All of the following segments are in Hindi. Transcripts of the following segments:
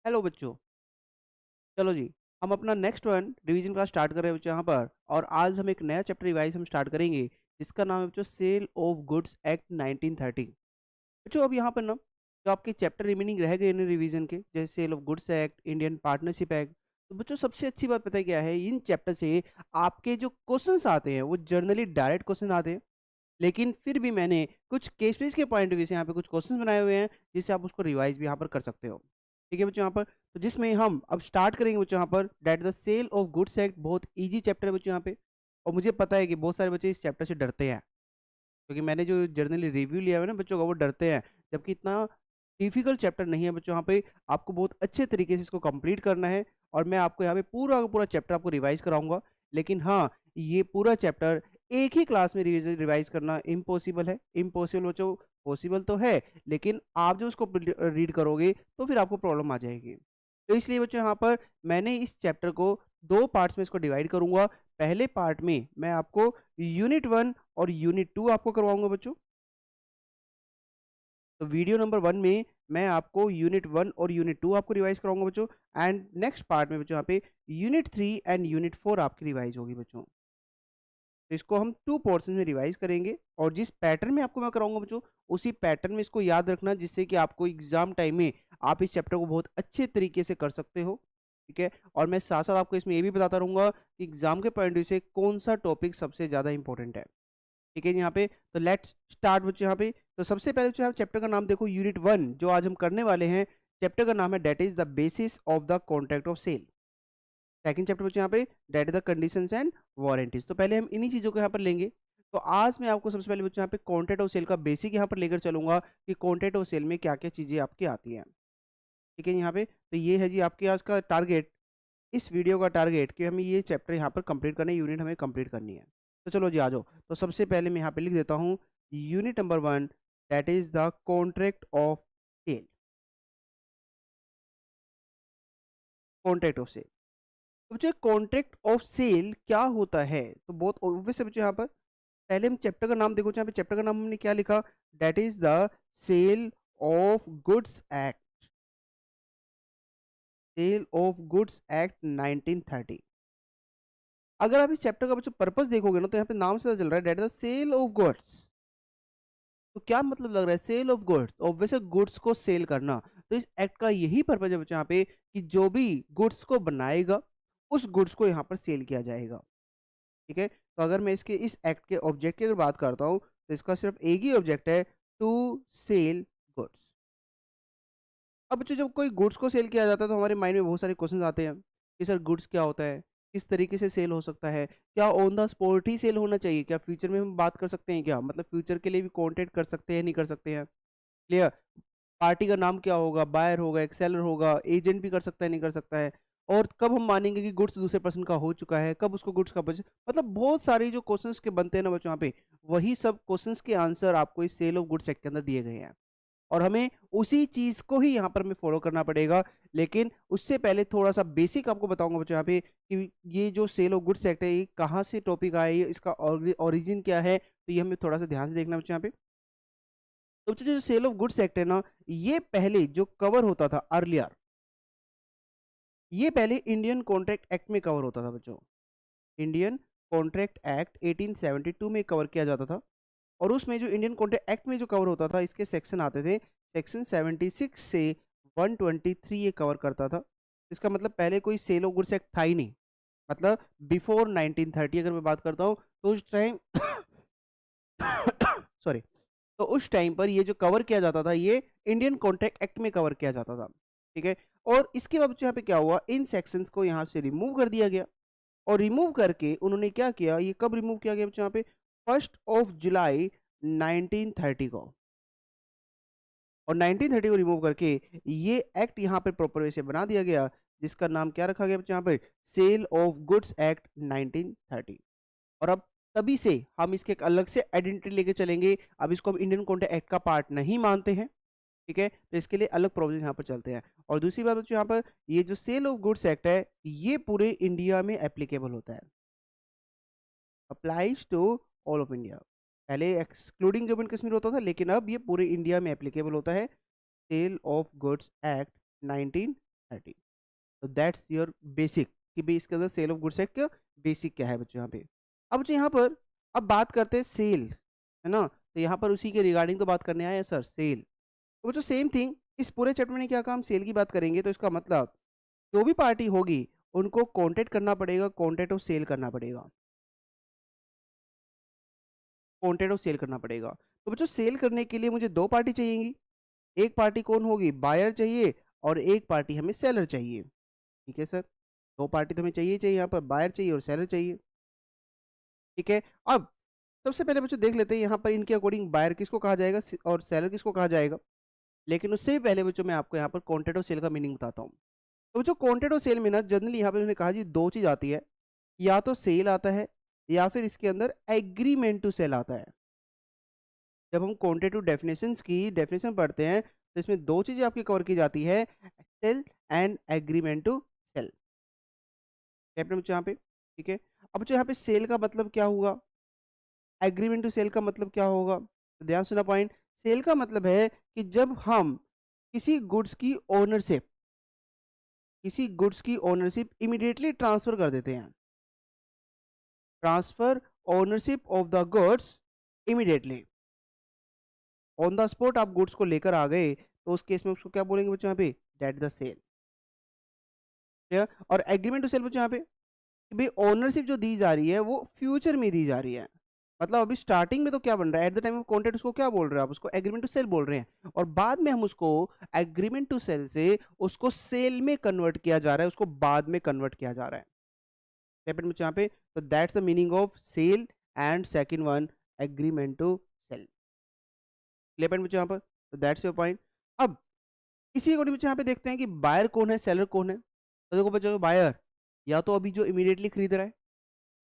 हेलो बच्चों। चलो जी, हम अपना नेक्स्ट वन रिवीजन का स्टार्ट कर रहे हैं बच्चों यहाँ पर। और आज हम एक नया चैप्टर रिवाइज हम स्टार्ट करेंगे जिसका नाम है बच्चों सेल ऑफ गुड्स एक्ट 1930। बच्चों अब यहाँ पर ना जो आपके चैप्टर रिमेनिंग रह गए इन रिवीजन के, जैसे sale of goods act, Indian partnership act, तो बच्चों सबसे अच्छी बात पता है क्या है, इन चैप्टर से आपके जो क्वेश्चंस आते हैं वो जनरली डायरेक्ट क्वेश्चन आते हैं। लेकिन फिर भी मैंने कुछ केसेस के पॉइंट ऑफ व्यू से यहाँ पे कुछ क्वेश्चंस बनाए हुए हैं जिससे आप उसको रिवाइज भी यहाँ पर कर सकते हो। ठीक है बच्चों, यहाँ पर तो जिसमें हम अब स्टार्ट करेंगे बच्चों यहाँ पर that the sale of goods act. बहुत इजी चैप्टर है बच्चों यहाँ पे। और मुझे पता है कि बहुत सारे बच्चे इस चैप्टर से डरते हैं, क्योंकि मैंने जो जर्नली रिव्यू लिया है ना बच्चों का, वो डरते हैं। जबकि इतना डिफिकल्ट चैप्टर नहीं है बच्चों, यहाँ पे आपको बहुत अच्छे तरीके से इसको कंप्लीट करना है। और मैं आपको यहाँ पे पूरा का पूरा चैप्टर आपको रिवाइज कराऊंगा। लेकिन हाँ, ये पूरा चैप्टर एक ही क्लास में रिवाइज करना इम्पॉसिबल है। इम्पॉसिबल बच्चों, पॉसिबल तो है, लेकिन आप जो उसको रीड करोगे तो फिर आपको प्रॉब्लम आ जाएगी। तो इसलिए बच्चों यहाँ पर मैंने इस चैप्टर को दो पार्ट्स में इसको डिवाइड करूंगा। पहले पार्ट में मैं आपको यूनिट 1 और यूनिट 2 आपको करवाऊंगा बच्चों। तो वीडियो नंबर 1 में मैं आपको यूनिट 1 और यूनिट 2 आपको रिवाइज कराऊंगा बच्चों। एंड नेक्स्ट पार्ट में बच्चों यहाँ पे यूनिट 3 एंड यूनिट 4 आपकी रिवाइज होगी बच्चों। तो इसको हम 2 पोर्शन में रिवाइज करेंगे। और जिस पैटर्न में आपको मैं कराऊंगा बच्चों, उसी पैटर्न में इसको याद रखना, जिससे कि आपको एग्जाम टाइम में आप इस चैप्टर को बहुत अच्छे तरीके से कर सकते हो। ठीक है, और मैं साथ साथ आपको इसमें ये भी बताता रहूंगा कि एग्जाम के पॉइंट ऑफ व्यू से कौन सा टॉपिक सबसे ज़्यादा इंपॉर्टेंट है। ठीक है जी, यहाँ पे तो लेट्स स्टार्ट बच्चों यहाँ पे। तो सबसे पहले बच्चों आप चैप्टर का नाम देखो, यूनिट 1 जो आज हम करने वाले हैं। चैप्टर का नाम है that is the basis of the contract of sale. Second chapter बच्चों यहाँ पे that is the conditions and warranties. तो पहले हम इन्हीं चीज़ों को यहाँ पर लेंगे। तो आज मैं आपको सबसे पहले बच्चों यहाँ पे कॉन्ट्रैक्ट ऑफ सेल का बेसिक यहाँ पर लेकर चलूंगा कि कॉन्ट्रैक्ट ऑफ सेल में क्या क्या चीज़ें आपकी आती हैं। ठीक है यहाँ पे, तो ये है जी आपके आज का टारगेट, इस वीडियो का टारगेट कि हमें ये चैप्टर यहाँ पर कंप्लीट करना है, यूनिट हमें कंप्लीट करनी है। तो चलो जी आ जाओ। तो सबसे पहले मैं यहाँ पे लिख देता हूँ unit number 1 that is the contract of sale. Contract of sale, तो बच्चों कॉन्ट्रैक्ट ऑफ सेल क्या होता है? तो बहुत ऑब्वियस है बच्चों यहाँ पर। पहले हम चैप्टर का नाम देखो, यहाँ पे चैप्टर का नाम हमने क्या लिखा, that is the sale of goods act. Sale of goods act 1930। अगर आप इस चैप्टर का बच्चों पर्पस देखोगे ना, तो यहाँ पे नाम से पता चल रहा है that is the sale of goods. तो क्या मतलब लग रहा है sale of goods? Obviously goods को सेल करना। तो इस एक्ट का यही पर्पज है बच्चों यहाँ पे कि जो भी गुड्स को बनाएगा उस गुड्स को यहाँ पर सेल किया जाएगा। ठीक है, तो अगर मैं इसके इस एक्ट के ऑब्जेक्ट की अगर बात करता हूँ, तो इसका सिर्फ एक ही ऑब्जेक्ट है, टू सेल गुड्स। अब बच्चों जब कोई गुड्स को सेल किया जाता है तो हमारे माइंड में बहुत सारे क्वेश्चन आते हैं कि सर गुड्स क्या होता है, किस तरीके से सेल हो सकता है, क्या ऑन द स्पॉट ही सेल होना चाहिए, क्या फ्यूचर में हम बात कर सकते हैं, क्या मतलब फ्यूचर के लिए भी कॉन्टेक्ट कर सकते हैं, नहीं कर सकते हैं। क्लियर, पार्टी का नाम क्या होगा, बायर होगा, एक सेलर होगा, एजेंट भी कर सकता है, नहीं कर सकता है। और कब हम मानेंगे कि गुड्स दूसरे पर्सन का हो चुका है, कब उसको गुड्स का मतलब बहुत सारी जो क्वेश्चंस के बनते हैं ना बच्चों यहाँ पे, वही सब क्वेश्चंस के आंसर आपको इस सेल ऑफ गुड्स एक्ट के अंदर दिए गए हैं। और हमें उसी चीज को ही यहाँ पर हमें फॉलो करना पड़ेगा। लेकिन उससे पहले थोड़ा सा बेसिक आपको बताऊंगा बच्चों यहाँ पे कि ये जो सेल ऑफ गुड्स एक्ट है ये कहाँ से टॉपिक आया है, इसका ओरिजिन क्या है, तो ये हमें थोड़ा सा ध्यान से देखना बच्चों यहाँ पे। तो बच्चों जो सेल ऑफ गुड्स एक्ट है ना, ये पहले जो कवर होता था अर्लियर, ये पहले इंडियन कॉन्ट्रैक्ट एक्ट में कवर होता था बच्चों। इंडियन कॉन्ट्रैक्ट एक्ट 1872 में कवर किया जाता था। और उसमें जो इंडियन कॉन्ट्रैक्ट एक्ट में जो कवर होता था, इसके सेक्शन आते थे, सेक्शन 76 से 123 ये कवर करता था। इसका मतलब पहले कोई सेल ऑफ गुड्स एक्ट था ही नहीं। मतलब बिफोर 1930 अगर मैं बात करता हूँ तो उस टाइम सॉरी, तो उस टाइम पर ये जो कवर किया जाता था ये इंडियन कॉन्ट्रैक्ट एक्ट में कवर किया जाता था। ठीक है, और इसके बाद बच्चों यहाँ पे क्या हुआ, इन सेक्शंस को यहाँ से रिमूव कर दिया गया। और रिमूव करके उन्होंने क्या किया, ये कब रिमूव किया गया बच्चों यहाँ पे, 1 जुलाई 1930 को। और 1930 को रिमूव करके ये एक्ट यहाँ पे प्रॉपर वे से बना दिया गया, जिसका नाम क्या रखा गया बच्चों यहाँ पे, सेल ऑफ गुड्स एक्ट 1930। और अब तभी से हम इसके एक अलग से आइडेंटिटी लेके चलेंगे। अब इसको हम इंडियन कॉन्ट्रैक्ट एक्ट का पार्ट नहीं मानते हैं। ठीक है, तो इसके लिए अलग प्रोविजन यहाँ पर चलते हैं। और दूसरी बात बच्चों यहाँ पर, ये जो सेल ऑफ गुड्स एक्ट है ये पूरे इंडिया में एप्लीकेबल होता है, applies to all of India. पहले एक्सक्लूडिंग जम्मू एंड कश्मीर होता था, लेकिन अब ये पूरे इंडिया में एप्लीकेबल होता है, सेल ऑफ गुड्स एक्ट 1930। 1930। तो दैट्स योर बेसिक कि भाई इसके अंदर सेल ऑफ गुड्स एक्ट का बेसिक क्या है बच्चों यहाँ पे। अब बच्चों यहाँ पर अब बात करते हैं सेल, है ना, तो यहाँ पर उसी के रिगार्डिंग तो बात करने आए हैं सर, सेल। तो बच्चों सेम थिंग इस पूरे चैप्टर में क्या काम, सेल की बात करेंगे, तो इसका मतलब जो भी पार्टी होगी उनको कॉन्टेक्ट करना पड़ेगा, कॉन्टेक्ट ऑफ सेल करना पड़ेगा, कॉन्टेक्ट ऑफ सेल करना पड़ेगा। तो बच्चों सेल करने के लिए मुझे दो पार्टी चाहिएगी, एक पार्टी कौन होगी, बायर चाहिए, और एक पार्टी हमें सेलर चाहिए। ठीक है सर, दो पार्टी तो हमें चाहिए ही चाहिए, यहाँ पर बायर चाहिए और सेलर चाहिए। ठीक है, अब सबसे पहले बच्चों देख लेते हैं यहाँ पर इनके अकॉर्डिंग बायर किसको कहा जाएगा और सेलर किसको कहा जाएगा। लेकिन उससे भी पहले बच्चों मैं आपको यहाँ पर कॉन्ट्रैक्ट ऑफ सेल का मीनिंग बताता हूँ। तो बच्चों कॉन्ट्रैक्ट ऑफ सेल में ना जनरली यहाँ पे उन्होंने कहा जी दो चीज़ आती है, या तो सेल आता है या फिर इसके अंदर एग्रीमेंट टू सेल आता है। जब हम कॉन्ट्रैक्ट टू डेफिनेशंस की डेफिनेशन पढ़ते हैं तो इसमें दो चीज़ें आपकी कवर की जाती है, sale and agreement to sale. Captain बच्चों यहाँ पे, ठीक है। अब बच्चों यहाँ पे सेल का मतलब क्या हुआ, एग्रीमेंट टू सेल का मतलब क्या होगा, तो ध्यान सुना पॉइंट। सेल का मतलब है कि जब हम किसी गुड्स की ओनरशिप, किसी गुड्स की ओनरशिप इमीडिएटली ट्रांसफर कर देते हैं, transfer ownership of the goods immediately, on the spot आप गुड्स को लेकर आ गए, तो उस केस में उसको क्या बोलेंगे बच्चों यहाँ पे, डेट द सेल। और एग्रीमेंट टू सेल बच्चों यहाँ पे कि भाई ओनरशिप जो दी जा रही है वो फ्यूचर में दी जा रही है, मतलब अभी स्टार्टिंग में तो क्या बन रहा है, at the time of contract उसको क्या बोल रहे हैं आप, उसको एग्रीमेंट टू सेल बोल रहे हैं, और बाद में हम उसको एग्रीमेंट टू सेल से उसको सेल में कन्वर्ट किया जा रहा है, उसको बाद में कन्वर्ट किया जा रहा है। रिपीट में यहाँ पे, तो that's the meaning of sale and second one agreement to sale. Clear में यहाँ पर, तो दैट्स योर पॉइंट। अब इसी अकॉर्डिंग यहाँ पे देखते हैं कि बायर कौन है, सेलर कौन है। तो देखो बच्चों, बायर या तो अभी जो इमीडिएटली खरीद रहा है,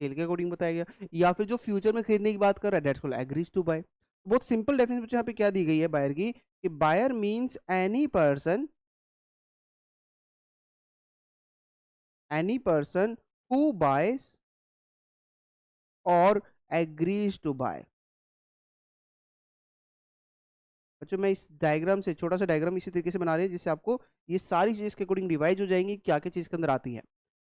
सेल के अकॉर्डिंग बताया गया, या फिर जो फ्यूचर में खरीदने की बात कर रहा है, that's called agrees to buy. बहुत सिंपल डेफिनेशन बच्चों यहाँ पे क्या दी गई है बायर की, कि buyer means any person who buys और एग्रीज टू बाय। बच्चों मैं इस डायग्राम से, छोटा सा डायग्राम इसी तरीके से बना रहे हैं जिससे आपको ये सारी चीज़ के अकॉर्डिंग रिवाइज हो जाएंगी, क्या क्या चीज़ के अंदर आती है।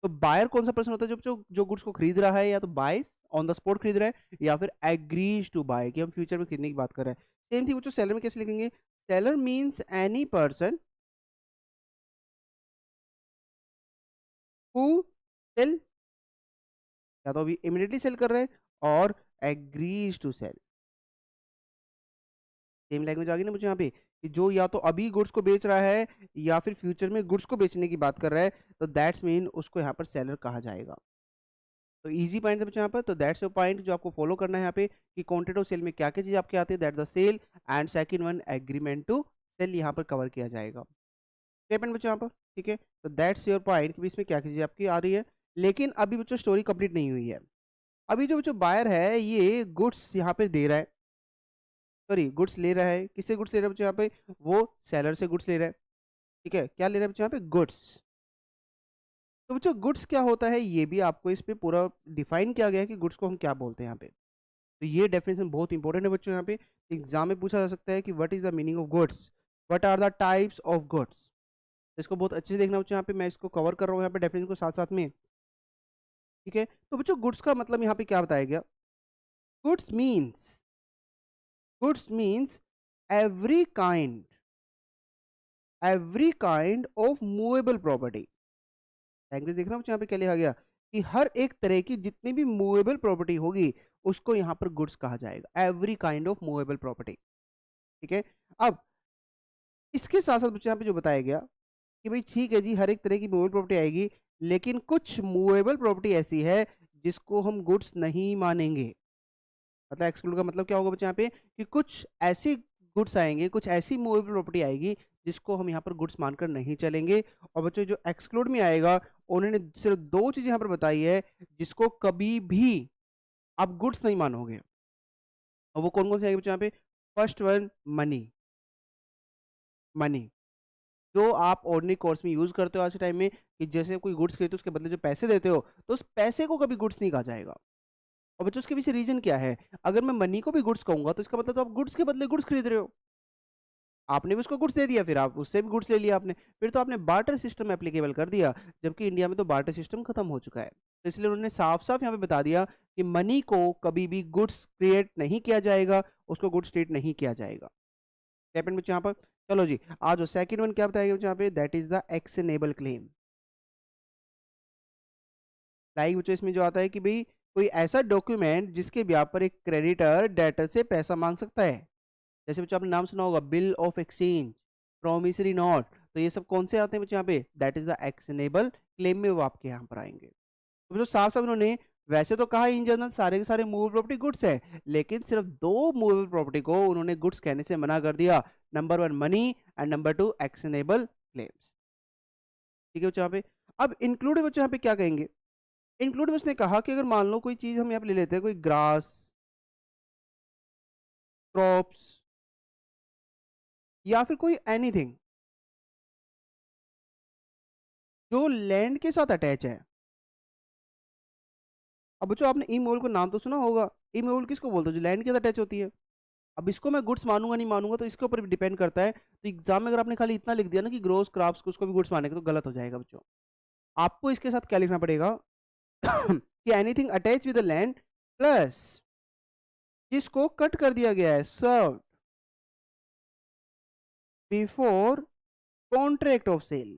तो बायर कौन सा पर्सन होता है, जो गुड्स को खरीद रहा है, या तो बाइस ऑन द स्पॉट खरीद रहा है, या फिर एग्रीज टू बाय कि हम फ्यूचर में खरीदने की बात कर रहे हैं। सेम थी बच्चों सेलर में कैसे लिखेंगे, seller means any person who sell, या तो अभी इमीडिएटली सेल कर रहे हैं, और agrees to sell. Same language आ गई ना मुझे यहाँ पे, कि जो या तो अभी गुड्स को बेच रहा है या फिर फ्यूचर में गुड्स को बेचने की बात कर रहा है, तो दैट्स मीन उसको यहाँ पर सेलर कहा जाएगा। तो इजी पॉइंट है बच्चों यहाँ पर, तो दैट्स योर पॉइंट जो आपको फॉलो करना है यहाँ पे, कि कॉन्ट्रैक्ट ऑफ सेल में क्या क्या चीज़ आपके आती है, that the sale and second one agreement to sale यहाँ पर कवर किया जाएगा। क्या पॉइंट बच्चों यहाँ पर, ठीक है। तो दैट्स योर पॉइंट कि इसमें क्या क्या चीज़ आपकी आ रही है। लेकिन अभी बच्चों स्टोरी कंप्लीट नहीं हुई है। अभी जो बच्चों बायर है ये गुड्स यहाँ पे दे रहा है, सॉरी गुड्स ले रहा है, किससे गुड्स ले रहा है बच्चों यहाँ पे, वो सेलर से गुड्स ले रहा है। ठीक है, क्या ले रहा है बच्चों यहाँ पे, गुड्स। तो बच्चों गुड्स क्या होता है ये भी आपको इस पे पूरा डिफाइन किया गया है कि गुड्स को हम क्या बोलते हैं यहाँ पे। तो ये डेफिनेशन बहुत इंपॉर्टेंट है बच्चों, यहाँ पे एग्जाम में पूछा जा सकता है कि what is the meaning of goods, what are the types of goods. इसको बहुत अच्छे से देखना बच्चों, यहाँ पे मैं इसको कवर कर रहा हूँ यहाँ पे डेफिनेशन को साथ साथ में। ठीक है, तो बच्चों गुड्स का मतलब यहाँ पे क्या बताया गया, goods means, goods means every kind, every kind of movable property. Language देख रहा हूँ यहाँ पे क्या लिखा गया, कि हर एक तरह की जितनी भी मूवेबल प्रॉपर्टी होगी उसको यहाँ पर गुड्स कहा जाएगा, every kind of movable property. ठीक है, अब इसके साथ साथ बच्चों यहाँ पे जो बताया गया कि भाई ठीक है जी हर एक तरह की मूवेबल प्रॉपर्टी आएगी, लेकिन कुछ मूवेबल प्रॉपर्टी ऐसी है जिसको हम गुड्स नहीं मानेंगे। मतलब एक्सक्लूड का मतलब क्या होगा बच्चे यहाँ पे, कि कुछ ऐसी गुड्स आएंगे, कुछ ऐसी मूवेबल प्रॉपर्टी आएगी जिसको हम यहाँ पर गुड्स मानकर नहीं चलेंगे। और बच्चों जो एक्सक्लूड में आएगा उन्होंने सिर्फ दो चीजें यहाँ पर बताई है जिसको कभी भी आप गुड्स नहीं मानोगे, और वो कौन कौन सी आएगी बच्चों यहाँ पे, फर्स्ट वन मनी, मनी जो आप ऑर्डिनरी कोर्स में यूज करते हो आज के टाइम में, कि जैसे कोई गुड्स खरीदते हो उसके बदले जो पैसे देते हो, तो उस पैसे को कभी गुड्स नहीं कहा जाएगा। और बच्चों उसके पीछे रीजन क्या है, अगर मैं मनी को भी गुड्स कहूंगा तो इसका मतलब तो आप गुड्स के बदले गुड्स खरीद रहे हो। आपने भी उसको गुड्स दे दिया, फिर आप उससे भी गुड्स ले लिया आपने, फिर तो आपने बार्टर सिस्टम एप्लीकेबल कर दिया, जबकि इंडिया में तो बार्टर सिस्टम खत्म हो चुका है। तो इसलिए उन्होंने साफ-साफ यहाँ पे बता दिया कि मनी को कभी भी गुड्स क्रिएट नहीं किया जाएगा, उसको गुड्स ट्रीट नहीं किया जाएगा। क्या बच्चों यहाँ पर? चलो जी, आ जाओ सेकंड वन क्या बताया गया बच्चों यहाँ पे? That is the actionable claim. Like बच्चों इसमें जो आता है कि भई कोई ऐसा डॉक्यूमेंट जिसके ब्याह पर एक क्रेडिटर डेटर से पैसा माँग सकता है। जैसे बच्चों आपने नाम सुना होगा bill of exchange, promissory note, तो ये सब कौन से आते हैं बच्चों यहाँ पे? That is the actionable claim में वो आपके यहाँ पर आएँगे। तो बच्चों साफ-साफ उन्होंने वैसे तो कहा इन जनरल सारे के सारे मूवेबल प्रॉपर्टी गुड्स है, लेकिन सिर्फ 2 मूवेबल प्रॉपर्टी को उन्होंने गुड्स कहने से मना कर दिया। Number 1 money and number 2 actionable claims. ठीक है बच्चों यहाँ पे? अब इंक्लूड बच्चों यहाँ पे क्या कहेंगे? इंक्लूड में उसने कहा कि अगर मान लो कोई चीज़ हम यहाँ पे ले लेते हैं, कोई ग्रास, क्रॉप्स या फिर कोई एनीथिंग जो लैंड के साथ अटैच है। अब बच्चों आपने इमोबल को नाम तो सुना होगा। इमोबल किसको बोलते हैं? जो लैंड के साथ अटैच होती है। अब इसको मैं गुड्स मानूंगा नहीं मानूंगा तो इसके ऊपर भी डिपेंड करता है। तो एग्जाम में अगर आपने खाली इतना लिख दिया ना कि ग्रोस क्रॉप्स को उसको भी गुड्स मानेंगे तो गलत हो जाएगा बच्चों। आपको इसके साथ क्या लिखना पड़ेगा? कि anything attach with the land plus जिसको कट कर दिया गया है serve before contract of sale.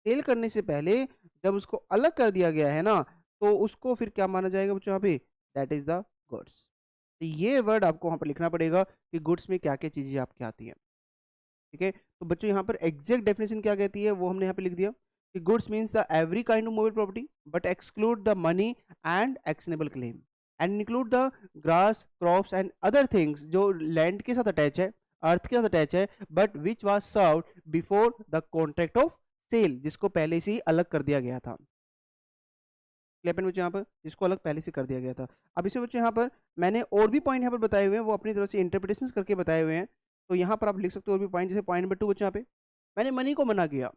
Sale करने से पहले जब उसको अलग कर दिया गया है ना, तो उसको फिर क्या माना जाएगा बच्चों यहाँ पे? That is the goods. तो ये वर्ड आपको वहाँ पर लिखना पड़ेगा कि गुड्स में क्या क्या चीज़ें आपकी आती हैं। ठीक है, तो बच्चों यहाँ पर एग्जैक्ट डेफिनेशन क्या कहती है वो हमने यहाँ पे लिख दिया कि goods means the every kind of movable property but exclude the money and actionable claim and include the grass crops and other things जो लैंड के साथ अटैच है, अर्थ के साथ अटैच है, but which was served before the contract of sale, जिसको पहले से ही अलग कर दिया गया था। क्लियर बच्चों यहाँ पर जिसको अलग पहले से कर दिया गया था। अब इसमें बच्चों यहाँ पर मैंने और भी पॉइंट यहाँ पर बताए हुए हैं, वो अपनी तरफ से इंटरप्रिटेशंस करके बताए हुए हैं। तो यहाँ पर आप लिख सकते हो और भी पॉइंट, जैसे पॉइंट नंबर 2 बच्चों यहाँ पे मैंने मनी को मना किया,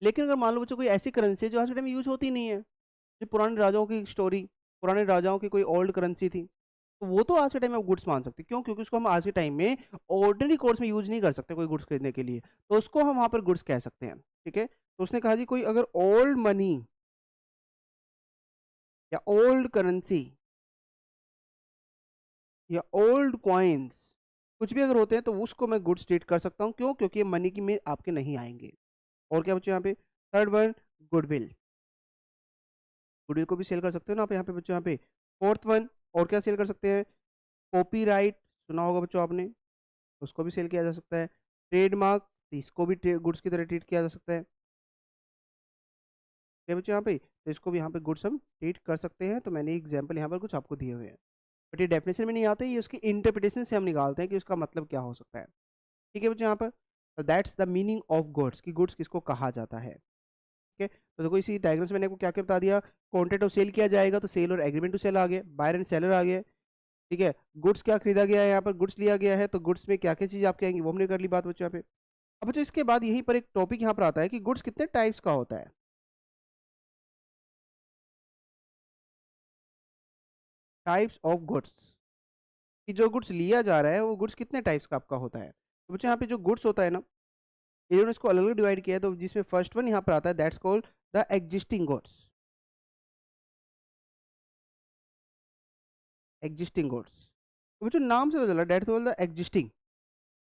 लेकिन अगर मान लो बच्चों कोई ऐसी करेंसी है जो आज के टाइम में यूज होती नहीं है, जो पुराने राजाओं की स्टोरी, पुराने राजाओं की कोई ओल्ड करेंसी थी, तो वो तो आज के टाइम में गुड्स मान सकते हैं। क्यों? क्योंकि उसको हम आज के टाइम में ऑर्डिनरी कोर्स में यूज नहीं कर सकते कोई गुड्स खरीदने के लिए, तो उसको हम वहाँ पर गुड्स कह सकते हैं। ठीक है, तो उसने कहा जी कोई अगर ओल्ड मनी या ओल्ड करेंसी या ओल्ड कॉइन्स कुछ भी अगर होते हैं तो उसको मैं गुड्स ट्रीट कर सकता हूँ। क्यों? क्योंकि ये मनी की में आपके नहीं आएंगे। और क्या बच्चों यहाँ पे? थर्ड वन गुडविल, गुडविल को भी सेल कर सकते हो ना आप यहाँ पे बच्चों यहाँ पे। फोर्थ वन और क्या सेल कर सकते हैं? कॉपीराइट सुना होगा बच्चों आपने, उसको भी सेल किया जा सकता है। ट्रेडमार्क, इसको भी गुड्स की तरह ट्रीट किया जा सकता है। क्या बच्चों यहाँ पे? तो इसको भी यहाँ पे गुड्स हम ट्रीट कर सकते हैं। तो मैंने एग्जाम्पल यहाँ पर कुछ आपको दिए हुए हैं, बट ये डेफिनेशन में नहीं आते, ये उसकी इंटरप्रिटेशन से हम निकालते हैं कि उसका मतलब क्या हो सकता है। ठीक है बच्चों यहाँ पर, तो that's the meaning of goods कि गुड्स किसको कहा जाता है। ठीक है, तो देखो इसी डायग्राम से मैंने आपको क्या क्या बता दिया। कॉन्ट्रैक्ट ऑफ सेल किया जाएगा तो सेल और एग्रीमेंट टू सेल आ गया, बायर एंड सेलर आ गया। ठीक है, गुड्स क्या खरीदा गया है, यहाँ पर गुड्स लिया गया है, तो गुड्स में क्या क्या चीज़ आपके आएंगी वो हमने कर ली बात बच्चों यहाँ पे। अब बच्चों इसके बाद यहीं पर एक टॉपिक यहाँ पर आता है कि गुड्स कितने टाइप्स का होता है। टाइप्स ऑफ गुड्स, कि जो गुड्स लिया जा रहा है वो गुड्स कितने टाइप्स का आपका होता है। तो बच्चों यहाँ पे जो गुड्स होता है ना, इन्होंने इसको अलग अलग डिवाइड किया है, तो जिसमें फर्स्ट वन यहाँ पर आता है that's called the existing goods. Existing goods, तो बच्चों नाम से पता चला that's called the existing.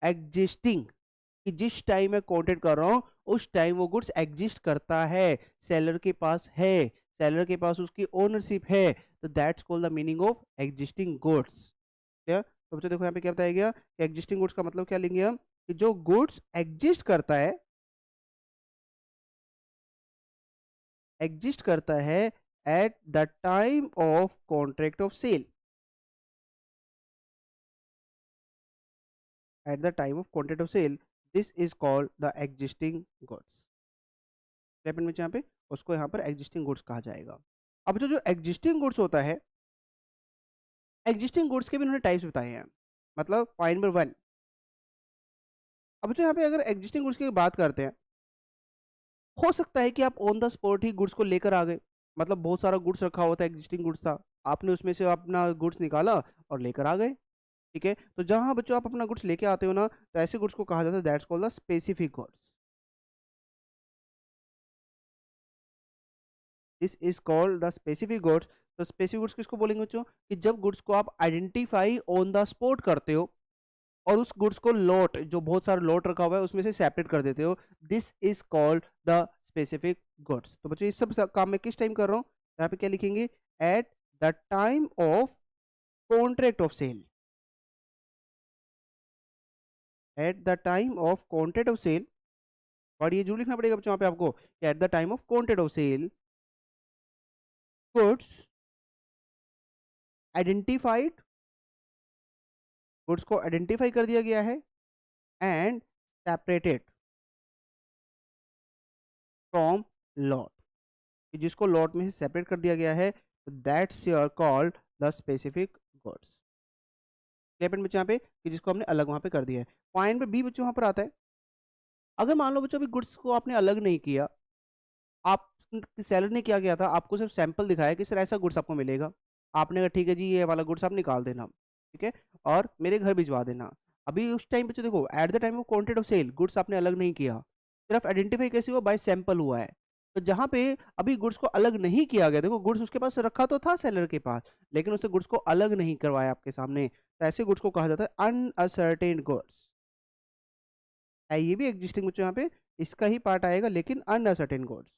Existing कि जिस टाइम मैं कॉन्टेक्ट कर रहा हूँ उस टाइम वो गुड्स एग्जिस्ट करता है, सेलर के पास है, सेलर के पास उसकी ओनरशिप है, तो that's called the meaning of existing goods. Clear? तो बच्चों देखो यहाँ पे क्या बताया गया कि एग्जिस्टिंग गुड्स का मतलब क्या लेंगे हम, कि जो गुड्स एग्जिस्ट करता है, एग्जिस्ट करता है at the time of contract of sale, at the time of contract of sale, this is called the existing goods. में यहाँ पे उसको यहाँ पर एग्जिस्टिंग गुड्स कहा जाएगा। अब जो एग्जिस्टिंग गुड्स होता है, एग्जिस्टिंग गुड्स के भी उन्होंने टाइप्स बताए हैं। मतलब पॉइंट नंबर 1, अब जो यहाँ पे अगर एग्जिस्टिंग गुड्स की बात करते हैं, हो सकता है कि आप on the spot he goods को लेकर आ गए। मतलब बहुत सारा गुड्स रखा हुआ था, एग्जिस्टिंग गुड्स था, आपने उसमें से अपना गुड्स निकाला और लेकर आ गए। ठीक है। तो जहां बच्चों आप अपना गुड्स लेके आते हो ना, तो ऐसे गुड्स को कहा जाता है that's called the specific goods. This is called the specific goods. तो स्पेसिफिक गुड्स किसको बोलेंगे बच्चों, कि जब गुड्स को आप आइडेंटिफाई ऑन द स्पॉट करते हो और उस गुड्स को लॉट, जो बहुत सारा लॉट रखा हुआ है उसमें से सेपरेट कर देते हो, this is called the specific goods. तो बच्चों इस सब काम मैं किस टाइम कर रहा हूँ, यहाँ पे क्या लिखेंगे, at the time of contract of sale. At the time of contract of sale, और ये जरूर लिखना पड़ेगा बच्चों यहाँ पे आपको, at the time of contract of sale goods identified, goods को आइडेंटिफाई कर दिया गया है, एंड सेपरेटेड फ्रॉम लॉट, जिसको लॉट में से सेपरेट कर दिया गया है, तो that's your called the specific goods. Clear बच्चों यहाँ पे, कि जिसको हमने अलग वहां पे कर दिया है। पॉइंट पे बी बच्चों वहां पर आता है, अगर मान लो बच्चों अभी गुड्स को आपने अलग नहीं किया, आप सेलर ने क्या किया था, आपको सिर्फ सैंपल दिखाया कि सर ऐसा गुड्स आपको मिलेगा, आपने कहा ठीक है जी ये वाला गुड्स आप निकाल देना, ठीक है, और मेरे घर भिजवा देना। अभी उस टाइम पे तो देखो eight the time of quantity of sale goods आपने अलग नहीं किया, सिर्फ आइडेंटिफाई कैसे हुआ, बाय सैंपल हुआ है। तो जहां पे अभी गुड्स को अलग नहीं किया गया, देखो गुड्स उसके पास रखा तो था सेलर के पास, लेकिन उससे गुड्स को अलग नहीं करवाया आपके सामने, तो ऐसे गुड्स को कहा जाता है अनअसर्टेन गुड्स। ये भी एग्जिस्टिंग बच्चों यहाँ पे इसका ही पार्ट आएगा, लेकिन अनअसर्टेन गुड्स।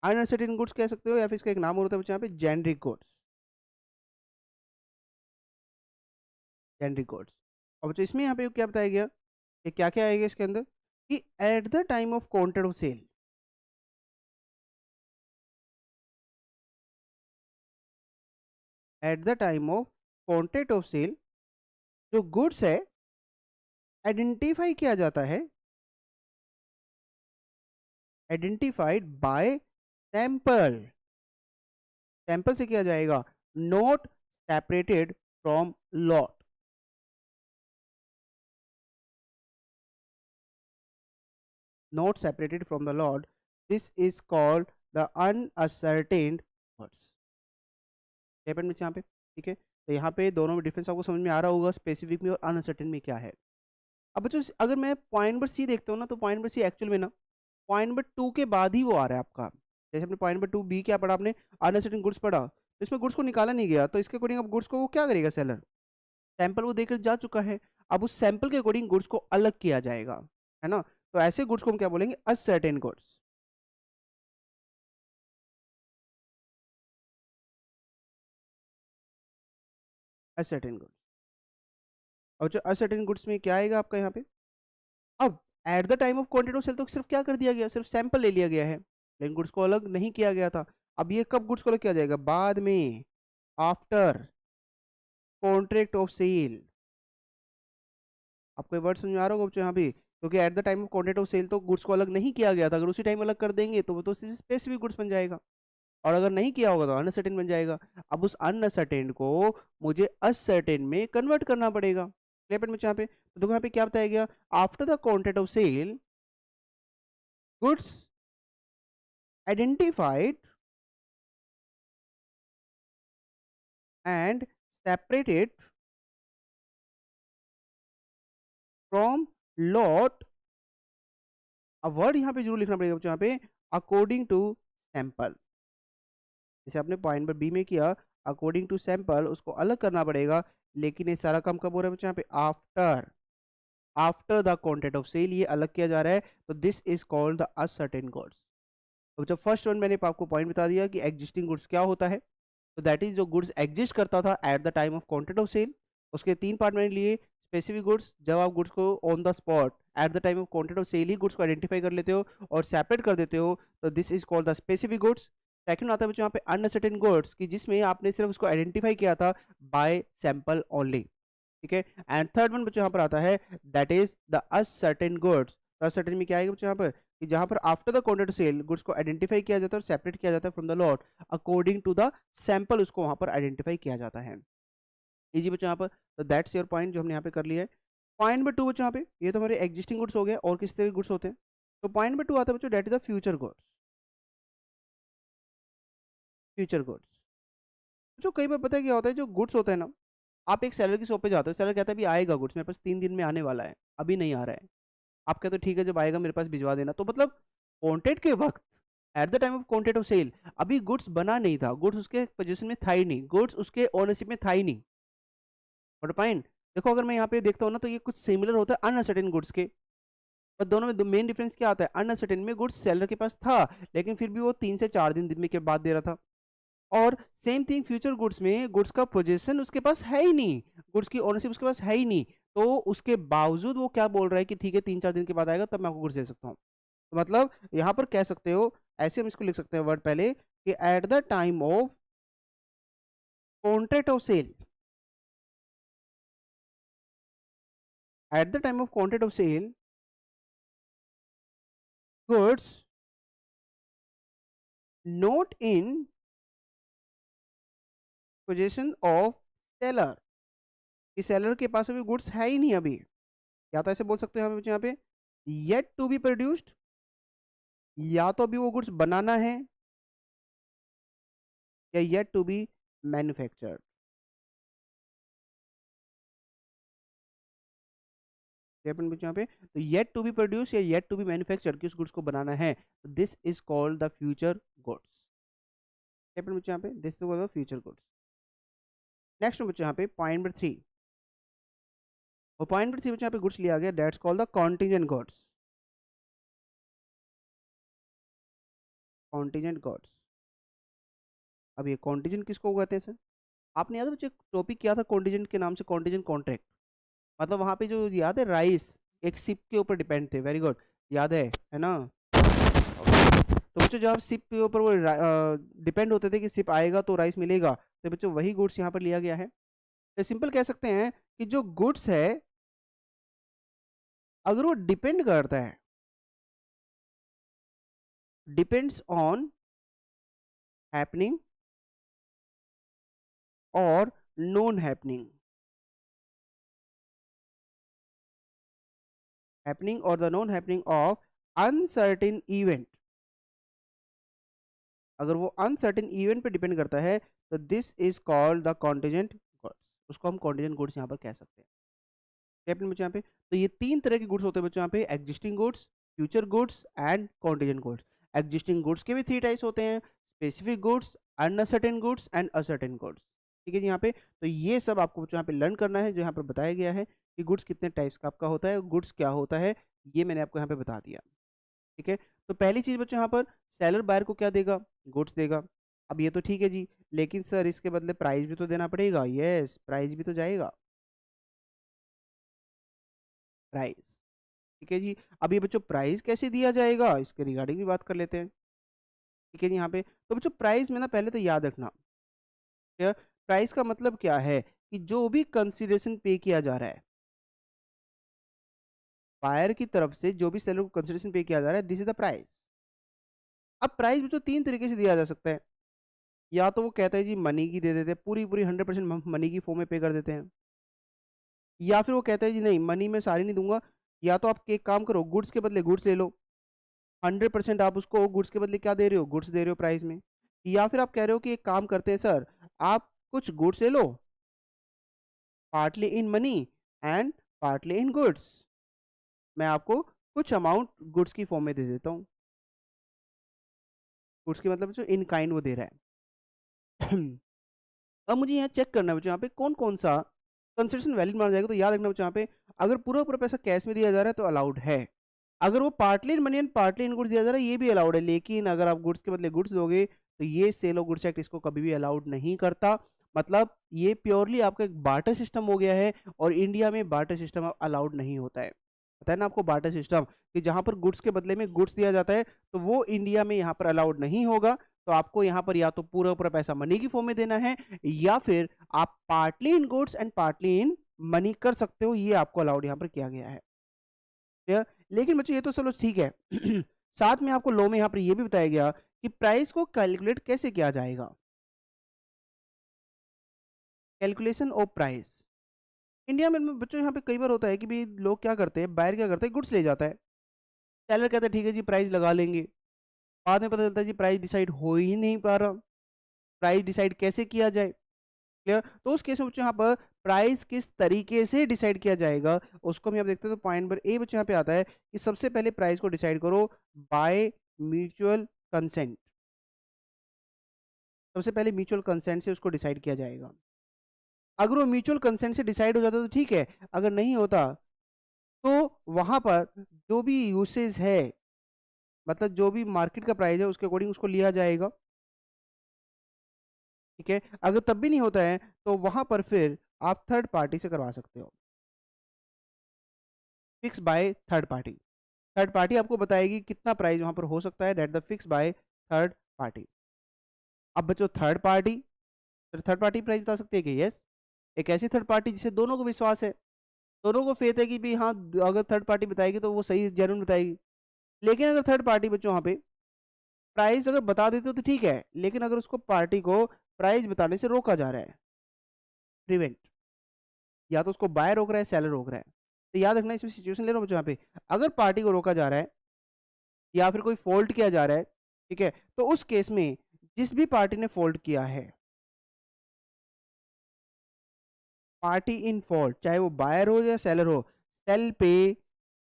अनअसर्टेन गुड्स कह सकते हो, या फिर इसका एक नाम और होता है बच्चों यहाँ पे जेनरिक गुड्स। Generic goods. और बच्चों इसमें यहाँ पे क्या बताया गया कि क्या क्या आएगा इसके अंदर, कि at the time of contract of sale, at the time of contract of sale जो गुड्स है आइडेंटिफाई किया जाता है, आइडेंटिफाइड बाय सैंपल, सैंपल से किया जाएगा, not separated from lot, not separated from the Lord. This is called the unascertained words. Statement में यहाँ पे, ठीक है। तो यहाँ पे दोनों में डिफरेंस आपको समझ में आ रहा होगा, स्पेसिफिक में और अनसर्टेन में क्या है। अब बच्चों अगर मैं पॉइंट नंबर सी देखता हूँ ना, तो पॉइंट नंबर सी एक्चुअल में ना पॉइंट नंबर 2 के बाद ही वो आ रहा है आपका। जैसे अपने पॉइंट नंबर 2 बी क्या पढ़ा आपने, अनसर्टेन गुड्स पढ़ा, तो इसमें गुड्स को निकाला नहीं गया, तो इसके अकॉर्डिंग अब गुड्स को वो क्या करेगा सेलर, सैंपल वो देकर जा चुका है, अब उस सैंपल के अकॉर्डिंग गुड्स को अलग किया जाएगा, है ना। तो ऐसे गुड्स को हम क्या बोलेंगे, अनसर्टेन गुड्स। Ascertain goods. और जो असर्टेन गुड्स में क्या आएगा आपका यहाँ पे, अब at the time of quantity of sale तो सिर्फ क्या कर दिया गया, सिर्फ सैंपल ले लिया गया है, लेकिन गुड्स को अलग नहीं किया गया था। अब ये कब गुड्स को अलग किया जाएगा, बाद में, आफ्टर कॉन्ट्रैक्ट ऑफ सेल। आपको ये वर्ड समझ में आ रहा होगा बच्चों यहाँ पे, क्योंकि at the time of contract of sale तो गुड्स को अलग नहीं किया गया था, अगर उसी टाइम अलग कर देंगे तो वो तो स्पेसिफिक गुड्स बन जाएगा, और अगर नहीं किया होगा तो अनसर्टेन बन जाएगा। अब उस अनसर्टेन को मुझे असर्टेन में कन्वर्ट करना पड़ेगा। क्लियर में यहाँ पे, तो देखो यहाँ पे क्या बताया गया, after the contract of sale goods identified and separated from lot. अब वर्ड यहाँ पे जरूर लिखना पड़ेगा बच्चों यहाँ पे, अकॉर्डिंग टू सैंपल, जैसे आपने पॉइंट पर बी में किया, अकॉर्डिंग टू सैंपल उसको अलग करना पड़ेगा, लेकिन ये सारा काम कब हो रहा है बच्चों यहाँ पे, after, after the contract of sale ये अलग किया जा रहा है, तो this is called the ascertain goods. तो जब फर्स्ट वन मैंने आपको पॉइंट बता दिया कि एग्जिस्टिंग गुड्स क्या होता है, तो दैट इज जो गुड्स एग्जिस्ट करता था at the time of contract of sale, उसके 3 पार्ट मैंने लिए। स्पेसिफिक गुड्स, जब आप गुड्स को on the spot at the time of contract of sale ही गुड्स को आइडेंटिफाई कर लेते हो और सेपरेट कर देते हो, तो this is called the specific goods. Second आता है बच्चों यहाँ पे अनसर्टेन गुड्स, कि जिसमें आपने सिर्फ उसको आइडेंटिफाई किया था बाय सैंपल ओनली, ठीक है। एंड थर्ड वन बच्चों यहाँ पर आता है, that is the ascertain goods. तो असर्टेन में क्या आएगा बच्चों यहाँ पर, कि जहां पर after the contract sale goods को आइडेंटिफाई किया जाता है और सेपरेट किया जाता है from the lot according to the sample, उसको वहां पर आइडेंटिफाई किया जाता है। इजी बच्चों यहाँ पर, तो दैट्स योर पॉइंट जो हमने यहाँ पे कर लिया है। पॉइंट नंबर 2 बच्चों यहाँ पे, ये तो हमारे एग्जिस्टिंग गुड्स हो गए, और किस तरह के गुड्स होते हैं, तो पॉइंट नंबर 2 आता है बच्चों, that is the future goods. Future goods जो कई बार पता है क्या होता है, जो गुड्स होता है ना, आप एक सेलर की शॉप पे जाते हो, सेलर कहता है अभी आएगा गुड्स, मेरे पास 3 दिन में आने वाला है, अभी नहीं आ रहा है। आप कहते हो ठीक है, जब आएगा मेरे पास भिजवा देना। तो मतलब कॉन्ट्रैक्ट के वक्त, at the time of contract of sale, अभी गुड्स बना नहीं था, गुड्स उसके पोजीशन में था ही नहीं, गुड्स उसके ओनरशिप में था ही नहीं। बट फाइन, देखो अगर मैं यहाँ पे देखता हूँ ना, तो ये कुछ सिमिलर होता है अनसर्टेन गुड्स के। पर दोनों में मेन डिफरेंस क्या आता है? अनसर्टेन में गुड्स सेलर के पास था, लेकिन फिर भी वो 3 से 4 दिन में के बाद दे रहा था। और सेम थिंग फ्यूचर गुड्स में, गुड्स का पोजीशन उसके पास है ही नहीं, गुड्स की ओनरशिप उसके पास है ही नहीं, तो उसके बावजूद वो क्या बोल रहा है कि ठीक है 3-4 दिन के बाद आएगा तब मैं आपको गुड्स दे सकता हूँ। तो मतलब यहाँ पर कह सकते हो, ऐसे हम इसको लिख सकते हैं वर्ड पहले, कि at the time of contract of sale, at the time of contract of sale, goods not in position of seller, कि सेलर के पास अभी गुड्स है ही नहीं अभी, या तो ऐसे बोल सकते हैं हम यहाँ पे येट टू बी प्रोड्यूस्ड, या तो अभी वो गुड्स बनाना है, या येट टू बी मैन्युफैक्चर्ड। यहाँ पे तो येट टू बी प्रोड्यूस या येट टू बी मैन्युफैक्चर, किस गुड्स को बनाना है, this is called the future goods. यहाँ पे this is called the future goods. Next बच्चों यहाँ पे पॉइंट नंबर 3, और पॉइंट नंबर 3 बच्चों यहाँ पे गुड्स लिया गया, that's called the contingent goods. Contingent goods, अब ये कॉन्टिजेंट किसको कहते हैं सर? आपने याद है बच्चे टॉपिक किया था कॉन्टिजेंट के नाम से, कॉन्टिजेंट कॉन्ट्रैक्ट, मतलब वहां पे जो याद है राइस एक शिप के ऊपर डिपेंड थे, वेरी गुड, याद है ना? तो बच्चों जब आप शिप के ऊपर वो डिपेंड होते थे कि शिप आएगा तो राइस मिलेगा, तो बच्चों वही गुड्स यहाँ पर लिया गया है। तो सिंपल कह सकते हैं कि जो गुड्स है, अगर वो डिपेंड करता है, डिपेंड्स ऑन हैपनिंग और नॉन हैपनिंग, हैपनिंग और the non happening of uncertain event, अगर वो अनसर्टेन इवेंट पे डिपेंड करता है, तो this is called the contingent goods, उसको हम कॉन्टिजेंट गुड्स यहाँ पर कह सकते हैं। कैप्टन बच्चों यहाँ पे तो ये 3 तरह के गुड्स होते हैं बच्चों यहाँ पे, existing goods, future goods and contingent goods. Existing goods के भी 3 टाइप्स होते हैं, specific goods, uncertain goods and ascertain goods. ठीक है जी यहाँ पे, तो ये सब आपको बच्चों यहाँ पे लर्न करना है, जो यहाँ पर बताया गया है कि गुड्स कितने टाइप्स का आपका होता है, गुड्स क्या होता है, ये मैंने आपको यहाँ पे बता दिया। ठीक है, तो पहली चीज बच्चों यहाँ पर, सेलर बायर को क्या देगा? गुड्स देगा। अब ये तो ठीक है जी, लेकिन सर इसके बदले प्राइस भी तो देना पड़ेगा। यस, प्राइस भी तो जाएगा, प्राइस। ठीक है जी, अब ये बच्चों प्राइस कैसे दिया जाएगा, इसके रिगार्डिंग भी बात कर लेते हैं। ठीक है जी यहाँ पे, तो बच्चों प्राइस में ना पहले तो याद रखना, क्या प्राइस का मतलब क्या है, कि जो भी कंसिडरेशन पे किया जा रहा है बायर की तरफ से, जो भी सेलर को कंसिडरेशन पे किया जा रहा है, दिस इज द प्राइस। अब प्राइस बच्चों 3 तरीके से दिया जा सकता है, या तो वो कहता है जी मनी की दे देते हैं, पूरी पूरी 100% मनी की फॉर्म में पे कर देते हैं, या फिर वो कहता है जी नहीं मनी में सारी नहीं दूंगा, या तो आप एक काम करो, गुड्स के बदले गुड्स ले लो, 100% आप उसको गुड्स के बदले क्या दे रहे हो, गुड्स दे रहे हो प्राइस में। या फिर आप कह रहे हो कि एक काम करते हैं सर, आप कुछ गुड्स ले लो, partly in money and partly in goods, मैं आपको कुछ अमाउंट गुड्स की फॉर्म में दे देता हूँ। गुड्स की मतलब जो इन काइंड वो दे रहा है। अब मुझे यहाँ चेक करना है बच्चों, यहाँ पे कौन कौन सा कंसेशन वैलिड माना जाएगा। तो याद रखना बच्चों यहाँ पे, अगर पूरा पूरा पैसा कैश में दिया जा रहा है तो अलाउड है, अगर वो partly in money and partly in goods दिया जा रहा है ये भी अलाउड है, लेकिन अगर आप गुड्स के बदले गुड्स दोगे तो ये सेल ऑफ गुड्स एक्ट इसको कभी भी अलाउड नहीं करता। मतलब ये प्योरली आपका एक बार्टर सिस्टम हो गया है, और इंडिया में बार्टर सिस्टम अलाउड नहीं होता है। पता है ना आपको बार्टर सिस्टम, कि जहां पर गुड्स के बदले में गुड्स दिया जाता है, तो वो इंडिया में यहाँ पर अलाउड नहीं होगा। तो आपको यहाँ पर या तो पूरा पूरा पैसा मनी की फॉर्म में देना है, या फिर आप partly in goods and partly in money कर सकते हो, ये आपको अलाउड यहाँ पर किया गया है। ठीक, लेकिन बच्चों ये तो चलो ठीक है। साथ में आपको लॉ में यहाँ पर ये भी बताया गया कि प्राइस को कैलकुलेट कैसे किया जाएगा, कैलकुलेशन ऑफ प्राइस। इंडिया में बच्चों यहाँ पे कई बार होता है कि भाई लोग क्या करते हैं, बायर क्या करते हैं, गुड्स ले जाता है, सेलर कहता है ठीक है जी प्राइस लगा लेंगे, बाद में पता चलता है जी प्राइस डिसाइड हो ही नहीं पा रहा, प्राइस डिसाइड कैसे किया जाए। क्लियर। तो उस केस में बच्चों यहाँ पर प्राइस किस तरीके से डिसाइड किया जाएगा उसको हम यहाँ देखते हैं। तो पॉइंट नंबर ए बच्चों यहाँ पे आता है कि सबसे पहले प्राइस को डिसाइड करो बाय म्यूचुअल कंसेंट। सबसे पहले म्यूचुअल कंसेंट से उसको डिसाइड किया जाएगा। अगर वो म्यूचुअल कंसेंट से डिसाइड हो जाता तो ठीक है, अगर नहीं होता तो वहां पर जो भी यूसेज है, मतलब जो भी मार्केट का प्राइस है उसके अकॉर्डिंग उसको लिया जाएगा। ठीक है, अगर तब भी नहीं होता है तो वहां पर फिर आप थर्ड पार्टी से करवा सकते हो, fix by third party. Third party आपको बताएगी कितना प्राइस वहां पर हो सकता है, that the fix by third party. अब बच्चों थर्ड पार्टी प्राइस बता सकते हैं कि यस, एक ऐसी थर्ड पार्टी जिसे दोनों को विश्वास है, दोनों को फेथ है कि भी हाँ, अगर थर्ड पार्टी बताएगी तो वो सही जेन्युइन बताएगी। लेकिन अगर थर्ड पार्टी बच्चों वहाँ पे प्राइस अगर बता देते हो तो ठीक है, लेकिन अगर उसको पार्टी को प्राइस बताने से रोका जा रहा है, प्रिवेंट, या तो उसको बाय रोक रहा है, सेलर रोक रहा है, तो याद रखना इसमें सिचुएशन ले रहा हूँ बच्चों यहाँ पे, अगर पार्टी को रोका जा रहा है या फिर कोई फॉल्ट किया जा रहा है, ठीक है, तो उस केस में जिस भी पार्टी ने फॉल्ट किया है, पार्टी इन फॉल्ट, चाहे वो बायर हो या सेलर हो, shall pay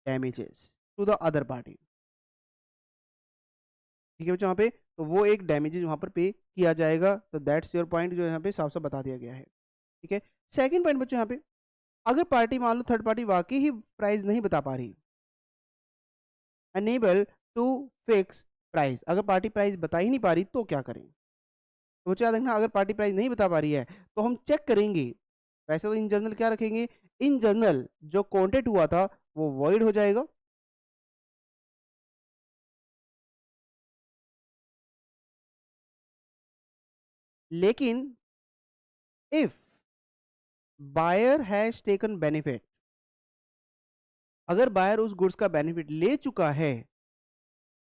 damages to the other party. ठीक है बच्चों, यहाँ पे तो वो एक डैमेजेस वहां पर पे किया जाएगा। तो दैट्स योर पॉइंट जो यहाँ पे साफ साफ बता दिया गया है। ठीक है, सेकंड पॉइंट बच्चों यहाँ पे, अगर पार्टी मान लो थर्ड पार्टी वाकई ही प्राइस नहीं बता पा रही, अनेबल टू फिक्स प्राइस, अगर पार्टी प्राइस बता ही नहीं पा रही तो क्या करें। तो बच्चों याद रखना, अगर पार्टी प्राइस नहीं बता पा रही है तो हम चेक करेंगे, वैसे तो इन जनरल क्या रखेंगे, इन जनरल जो कॉन्टेक्ट हुआ था वो वॉइड हो जाएगा। लेकिन if buyer has taken benefit, अगर बायर उस गुड्स का बेनिफिट ले चुका है,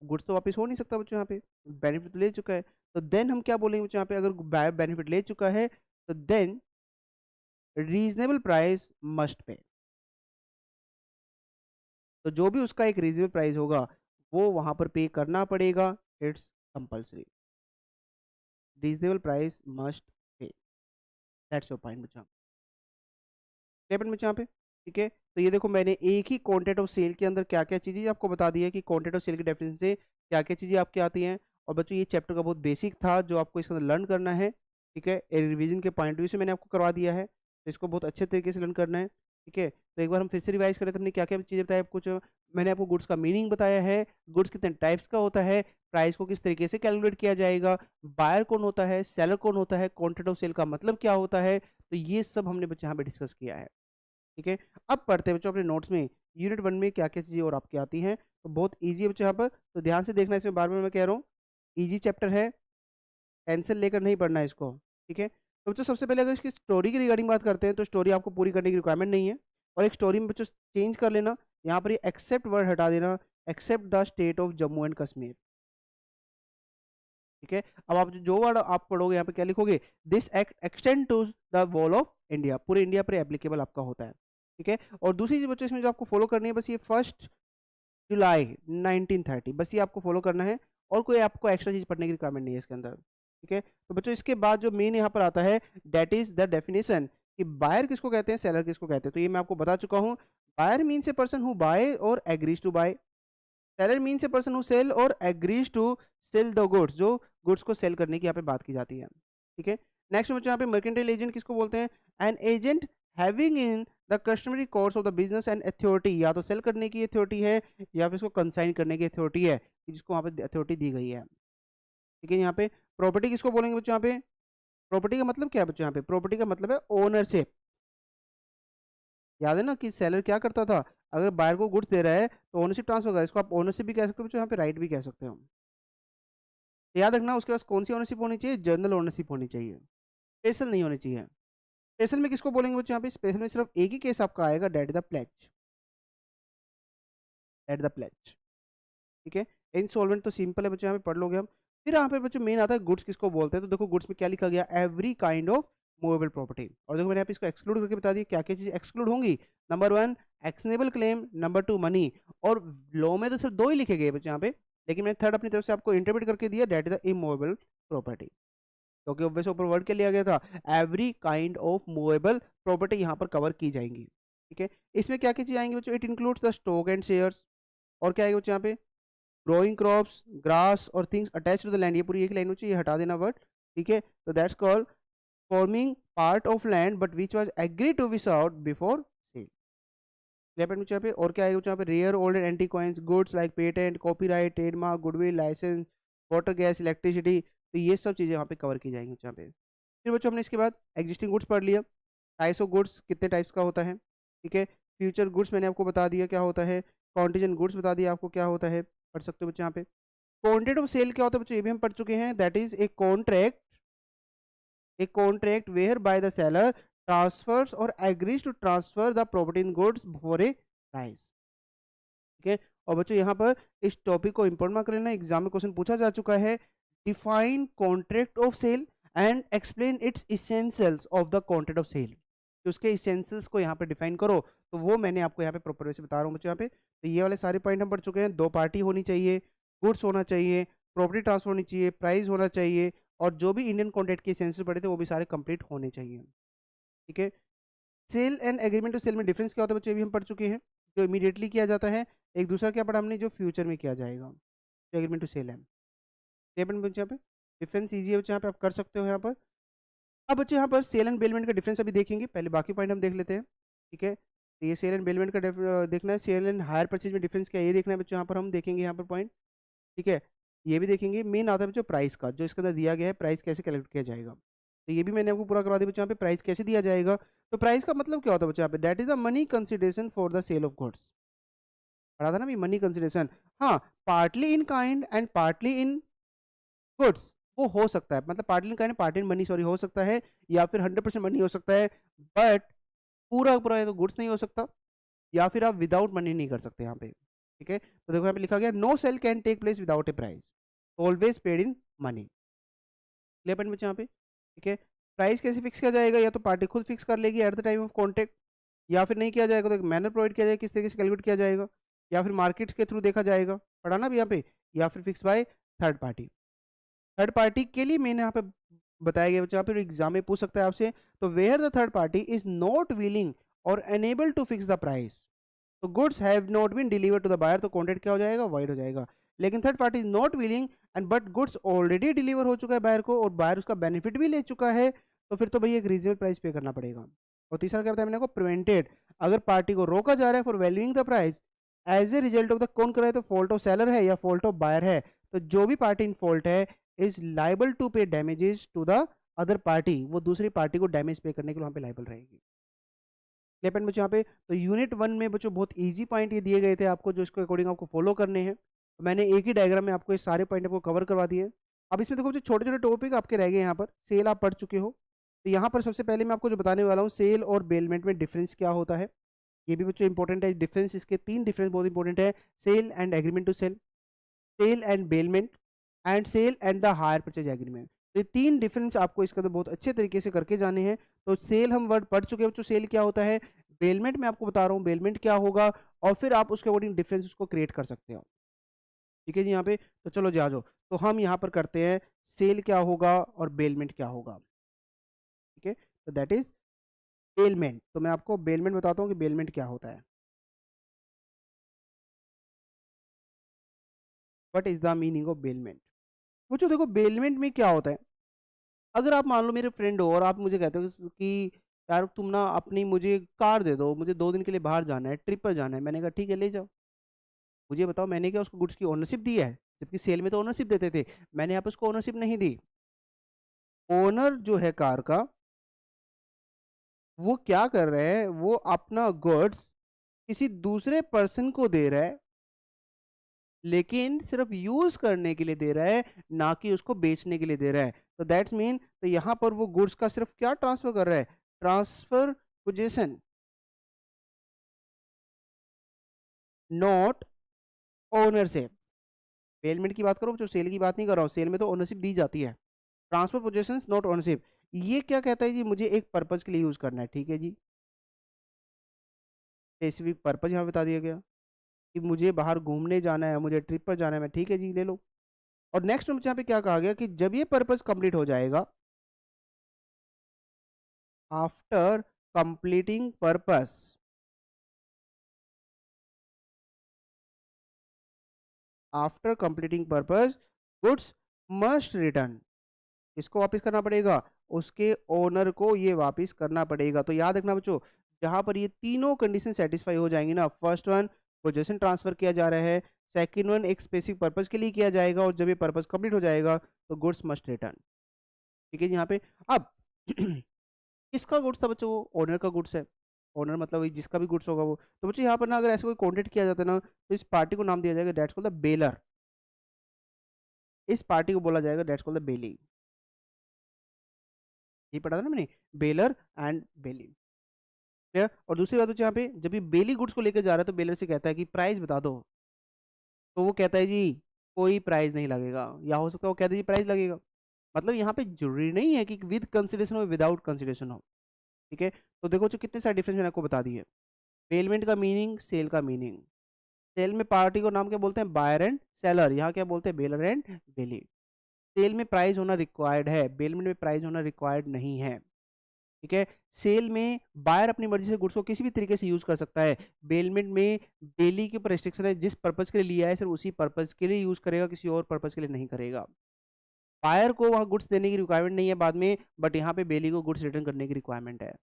गुड्स तो वापस हो नहीं सकता बच्चों यहाँ पे, बेनिफिट ले चुका है, तो देन हम क्या बोलेंगे बच्चों यहाँ पे, अगर बायर बेनिफिट ले चुका है तो then reasonable price must pay. तो जो भी उसका एक रीजनेबल प्राइस होगा वो वहां पर पे करना पड़ेगा, it's compulsory, reasonable price must pay. That's your point बच्चों, पेमेंट में यहाँ पे। ठीक है, तो ये देखो मैंने एक ही कॉन्टेक्ट ऑफ सेल के अंदर क्या क्या चीज़ें आपको बता दी है कि कॉन्टेक्ट ऑफ सेल की डेफिनेशन से क्या क्या चीज़ें आपकी आती हैं। और बच्चों ये चैप्टर का बहुत बेसिक था जो आपको इसके अंदर लर्न करना है। ठीक है, रिवीजन के पॉइंट व्यू से मैंने आपको करवा दिया है, तो इसको बहुत अच्छे तरीके से लर्न करना है। ठीक है, तो एक बार हम फिर से रिवाइज करें तो हमने क्या क्या चीज़ें बताया, कुछ मैंने आपको गुड्स का मीनिंग बताया है, गुड्स कितने टाइप्स का होता है, प्राइस को किस तरीके से कैलकुलेट किया जाएगा, बायर कौन होता है, सेलर कौन होता है, कॉन्ट्रैक्ट ऑफ सेल का मतलब क्या होता है, तो ये सब हमने बच्चे यहाँ पे डिस्कस किया है। ठीक है, अब पढ़ते हैं बच्चों अपने नोट्स में यूनिट 1 में क्या क्या चीज़ें और आपकी आती हैं। तो बहुत ईजी है बच्चों यहाँ पर, तो ध्यान से देखना, इसमें बार बार मैं कह रहा हूँ ईजी चैप्टर है, टेंशन लेकर नहीं पढ़ना है इसको। ठीक है, तो बच्चों सबसे पहले अगर इसकी स्टोरी की रिगार्डिंग बात करते हैं तो स्टोरी आपको पूरी करने की रिक्वायरमेंट नहीं है, और एक स्टोरी में बच्चों चेंज कर लेना, यहाँ पर ये एक्सेप्ट वर्ड हटा देना, except the state of Jammu and Kashmir. ठीक है, अब आप जो वर्ड आप पढ़ोगे यहाँ पे क्या लिखोगे, this act extend to the whole of India, पूरे इंडिया पर एप्लीकेबल आपका होता है। ठीक है, और दूसरी चीज बच्चों इसमें जो आपको फॉलो करनी है, बस ये 1 जुलाई 1930, बस ये आपको फॉलो करना है, और कोई आपको एक्स्ट्रा चीज पढ़ने की रिक्वायरमेंट नहीं है इसके अंदर। ठीक है, तो बच्चों इसके बाद जो मेन यहाँ पर आता है दैट इज द डेफिनेशन, कि बायर किसको कहते हैं, सेलर किसको कहते हैं, तो ये मैं आपको बता चुका हूँ। Buyer means a person who buy और agrees to buy, seller means a person who sell और agrees to sell the goods, जो गुड्स को सेल करने की यहाँ पे बात की जाती है। ठीक है, नेक्स्ट बच्चों यहाँ पे मर्केंटाइल एजेंट किसको बोलते हैं, an agent having in the customary course of the business and authority, या तो सेल करने की अथॉरिटी है या फिर इसको कंसाइन करने की अथॉरिटी है, जिसको वहाँ पे अथॉरिटी दी गई है। ठीक है, यहाँ पे प्रॉपर्टी किसको बोलेंगे बच्चों, यहाँ पे प्रॉपर्टी का मतलब क्या है बच्चों, यहाँ पे प्रॉपर्टी का मतलब है ओनरशिप। याद है ना कि सेलर क्या करता था, अगर बायर को गुड्स दे रहा है तो ओनरशिप ट्रांसफर कर, इसको आप ओनरशिप भी कह सकते हो बच्चों, यहाँ पे राइट भी कह सकते हो। तो याद रखना उसके पास कौन सी ओनरशिप होनी चाहिए, जनरल ओनरशिप होनी चाहिए, स्पेशल नहीं होनी चाहिए। स्पेशल में किसको बोलेंगे बच्चों, यहाँ पे स्पेशल में सिर्फ एक ही केस आपका आएगा, that the pledge, that the pledge. ठीक है, इंसॉल्वेंट तो सिंपल है बच्चों, यहाँ पे पढ़ लोगे हम। फिर यहाँ पे बच्चों मेन आता है गुड्स किसको बोलते हैं, तो देखो गुड्स में क्या लिखा गया, every kind of movable property, और देखो मैंने यहाँ पे इसको एक्सक्लूड करके बता दिया क्या क्या चीज़ एक्सक्लूड होंगी। Number 1 actionable claim, number 2 money, और लॉ में तो सिर्फ 2 ही लिखे गए बच्चों यहाँ पे, लेकिन मैंने थर्ड अपनी तरफ से आपको इंटरप्रेट करके दिया, that is the immovable property. क्योंकि ऑब्वियस ऊपर वर्ड के लिया गया था, every kind of movable property यहाँ पर कवर की जाएंगी। ठीक है, इसमें क्या क्या चीज़ आएंगी बच्चों? It includes the stock and shares, और क्या आएगा बच्चों यहाँ पे? ग्रोइंग क्रॉप्स, ग्रास और things attach to the land. ये पूरी एक लाइन बच्चों, ये हटा देना वर्ड। ठीक है, तो that's called forming part of land but which was agree to be sold before sale. यहाँ पे और क्या आएगा यहाँ पे? Rare old and anti coins, goods like patent, copyright, trademark, goodwill, licence, water, gas, electricity. तो ये सब चीज़ें यहाँ पे कवर की जाएंगी यहाँ पे। फिर बच्चों हमने इसके बाद एग्जिस्टिंग गुड्स पढ़ लिया। टाइप्स ऑफ गुड्स कितने टाइप्स का होता है। ठीक है, फ्यूचर गुड्स मैंने आपको बता दिया क्या होता है। कॉन्टीजेंट गुड्स बता दिया आपको क्या होता है, पढ़ सकते हो बच्चे यहाँ पे। कॉन्ट्रैक्ट ऑफ सेल क्या होता है बच्चों? ये भी हम पढ़ चुके हैं। That is a contract where by the seller transfers और agrees to transfer the property in goods for a price. ठीक है, और बच्चों यहाँ पर इस टॉपिक को इंपॉर्टेंट मार्क कर लेना, एग्जाम में क्वेश्चन पूछा जा चुका है। Define contract of sale and explain its essentials of the contract of sale. तो उसके इसेंशियल्स को यहाँ पे डिफाइन करो, तो वो मैंने आपको यहाँ पे प्रॉपर वे से बता रहा हूँ बच्चों यहाँ पे। तो ये वाले सारे पॉइंट हम पढ़ चुके हैं। 2 पार्टी होनी चाहिए, गुड्स होना चाहिए, प्रॉपर्टी ट्रांसफर होनी चाहिए, प्राइस होना चाहिए, और जो भी इंडियन कॉन्ट्रैक्ट के इसेंशियल पढ़े थे वो भी सारे कंप्लीट होने चाहिए। ठीक है, sale and agreement to sale में डिफरेंस क्या होता है बच्चों? ये भी हम पढ़ चुके हैं। जो इमीडिएटली किया जाता है, एक दूसरा क्या पढ़ा हमने? जो फ्यूचर में किया जाएगा, जो एग्रीमेंट टू सेल है। बच्चे यहाँ पे डिफरेंस ईजी है बच्चे, यहाँ पे आप कर सकते हो यहाँ पर। अब बच्चे यहाँ पर सेल एंड बेलमेंट का डिफरेंस अभी देखेंगे, पहले बाकी पॉइंट हम देख लेते हैं। ठीक है, तो ये सेल एंड बेलमेंट का देखना है। सेल एंड हायर परचेज में डिफरेंस क्या है ये देखना है बच्चों, यहाँ पर हम देखेंगे यहाँ पर पॉइंट। ठीक है, ये भी देखेंगे। मेन आता है बच्चों प्राइस का, जो इसके अंदर दिया गया है, प्राइस कैसे कैलकुलेट किया जाएगा। तो ये भी मैंने आपको पूरा करवा दिया बच्चों यहाँ पे, प्राइस कैसे दिया जाएगा। तो प्राइस का मतलब क्या होता है बच्चों यहाँ पे? That is the money consideration for the sale of goods. पढ़ा था ना भी मनी कंसिडरेशन। हाँ, partly in kind and partly in goods, वो हो सकता है, मतलब partly in kind partly in money sorry हो सकता है, या फिर 100% मनी हो सकता है, बट पूरा पूरा है तो गुड्स नहीं हो सकता, या फिर आप विदाउट मनी नहीं कर सकते यहाँ पे। ठीक है, तो देखो यहाँ पे लिखा गया no sale can take place without a price, always paid in money. Clear point बच्चे यहाँ पे। ठीक है, प्राइस कैसे फिक्स किया जाएगा? या तो पार्टी खुद फिक्स कर लेगी eight the time of contract, या फिर नहीं किया जाएगा तो एक मैनर प्रोवाइड किया जाएगा किस तरीके से कैलकुलेट किया जाएगा, या फिर मार्केट्स के थ्रू देखा जाएगा, पढ़ा ना भी यहाँ पे, या फिर fix by third party. Third party के लिए मैंने यहाँ पे बताया गया बच्चों, यहाँ पे एग्जाम में पूछ सकता है आपसे। तो where the third party is not willing और unable to fix the price, तो goods have not been deliver to the buyer, तो कॉन्ट्रैक्ट क्या हो जाएगा? वाइड हो जाएगा। लेकिन third party is not willing and but goods already deliver हो चुका है बायर को, और बायर उसका बेनिफिट भी ले चुका है, तो फिर तो भैया एक रीजनेबल प्राइस पे करना पड़ेगा। और तीसरा क्या बताया मैंने को? प्रिवेंटेड, अगर पार्टी को रोका जा रहा है for valuing the price as a result of the, कौन कर रहा है? तो फॉल्ट ऑफ सेलर है या फॉल्ट ऑफ बायर है, तो जो भी पार्टी इन फॉल्ट है is liable to pay damages to the other party, वो दूसरी पार्टी को डैमेज पे करने के लिए वहां पे लाइबल रहेगी। क्लियर पॉइंट बच्चों यहाँ पे। तो यूनिट 1 में बच्चों बहुत इजी पॉइंट ये दिए गए थे आपको, जो इसके अकॉर्डिंग आपको फॉलो करने हैं। तो मैंने एक ही डायग्राम में आपको ये सारे पॉइंट आपको कवर करवा दिए। अब इसमें देखो जो छोटे छोटे टॉपिक आपके रह गए यहाँ पर, सेल आप पढ़ चुके हो, तो यहाँ पर सबसे पहले मैं आपको जो बताने वाला हूँ, सेल और बेलमेंट में डिफरेंस क्या होता है, ये भी बच्चों इंपॉर्टेंट है। डिफरेंस इसके 3 डिफरेंस बहुत इंपॉर्टेंट है। Sale and agreement to sale, sale and bailment, and sale and the hire purchase agreement. तो ये 3 डिफरेंस आपको इसका तो बहुत अच्छे तरीके से करके जाने हैं। तो सेल हम वर्ड पढ़ चुके हैं बच्चों, सेल क्या होता है। बेलमेंट मैं आपको बता रहा हूँ बेलमेंट क्या होगा, और फिर आप उसके अकॉर्डिंग डिफरेंस उसको क्रिएट कर सकते हो। ठीक है जी यहाँ पे, तो चलो जी आ जाओ, तो हम यहाँ पर करते हैं सेल क्या होगा और बेलमेंट क्या होगा। ठीक है, तो दैट इज बेलमेंट। तो मैं आपको बेलमेंट बताता हूँ कि बेलमेंट क्या होता है। What is the meaning of bailment? बच्चों देखो बेलमेंट में क्या होता है, अगर आप मान लो मेरे फ्रेंड हो और आप मुझे कहते हो कि यार तुम ना अपनी मुझे कार दे दो, मुझे 2 दिन के लिए बाहर जाना है, ट्रिप पर जाना है, मैंने कहा ठीक है ले जाओ। मुझे बताओ मैंने क्या उसको गुड्स की ओनरशिप दी है? जबकि सेल में तो ओनरशिप देते थे, मैंने यहाँ पे उसको ओनरशिप नहीं दी। ओनर जो है कार का, वो क्या कर रहा है, वो अपना गुड्स किसी दूसरे पर्सन को दे रहा है, लेकिन सिर्फ यूज करने के लिए दे रहा है, ना कि उसको बेचने के लिए दे रहा है। तो दैट्स मीन, तो यहाँ पर वो गुड्स का सिर्फ क्या ट्रांसफर कर रहा है? Transfer position, not ownership. Payment की बात करो जो सेल की बात नहीं कर रहा हूँ, सेल में तो ओनरशिप दी जाती है। ट्रांसफर पोजीशन नॉट ओनरशिप, ये क्या कहता है जी? मुझे एक पर्पज के लिए यूज करना है, ठीक है जी, स्पेसिफिक पर्पज यहाँ बता दिया गया कि मुझे बाहर घूमने जाना है, मुझे ट्रिप पर जाना है, मैं ठीक है जी ले लो। और नेक्स्ट में यहाँ पे क्या कहा गया कि जब ये पर्पज कंप्लीट हो जाएगा, after completing purpose, after completing purpose goods must return, किसको वापस करना पड़ेगा, उसके ओनर को ये वापस करना पड़ेगा। तो याद रखना बच्चों, जहां पर ये तीनों कंडीशन सेटिस्फाई हो जाएंगी ना, फर्स्ट वन पोजेशन ट्रांसफर किया जा रहा है, सेकंड वन एक स्पेसिफिक पर्पस के लिए किया जाएगा, और जब ये पर्पस कंप्लीट हो जाएगा तो गुड्स मस्ट रिटर्न। ठीक है जी। यहाँ पे अब किसका गुड्स था बच्चों, वो ओनर का गुड्स है। ओनर मतलब वही जिसका भी गुड्स होगा वो। तो बच्चों यहाँ पर ना अगर ऐसे कोई कॉन्टेक्ट किया जाता है ना, तो इस पार्टी को नाम दिया जाएगा दैट्स कॉल्ड द बेलर। इस पार्टी को बोला जाएगा दैट्स कॉल्ड द बेली। ये पढ़ा था ना मैंने, बेलर एंड बेली। क्लियर। और दूसरी बात बच्चों, यहाँ पे जब ये बेली गुड्स को लेकर जा रहा है तो बेलर से कहता है कि प्राइस बता दो, तो वो कहता है जी कोई प्राइस नहीं लगेगा, या हो सकता है वो कहता है जी प्राइस लगेगा। मतलब यहाँ पे जरूरी नहीं है कि विद कंसिडरेशन हो विदाउट कंसिडरेशन हो। ठीक है। तो देखो जो कितने सारे डिफरेंस मैंने आपको बता दिए। पेलमेंट का मीनिंग, सेल का मीनिंग। सेल में पार्टी को नाम क्या बोलते हैं, बायर एंड सेलर, यहाँ क्या बोलते हैं, बेलर एंड बेली। सेल में प्राइस होना रिक्वायर्ड है, बेलमेंट में प्राइस होना रिक्वायर्ड नहीं है। ठीक है। सेल में बायर अपनी मर्जी से गुड्स को किसी भी तरीके से यूज कर सकता है, बेलमेंट में बेली के ऊपर रिस्ट्रिक्शन है, जिस पर्पज के लिए लिया है सिर्फ उसी पर्पज के लिए यूज करेगा, किसी और पर्पज के लिए नहीं करेगा। बायर को वहां गुड्स देने की रिक्वायरमेंट नहीं है बाद में, बट यहाँ पे बेली को गुड्स रिटर्न करने की रिक्वायरमेंट है।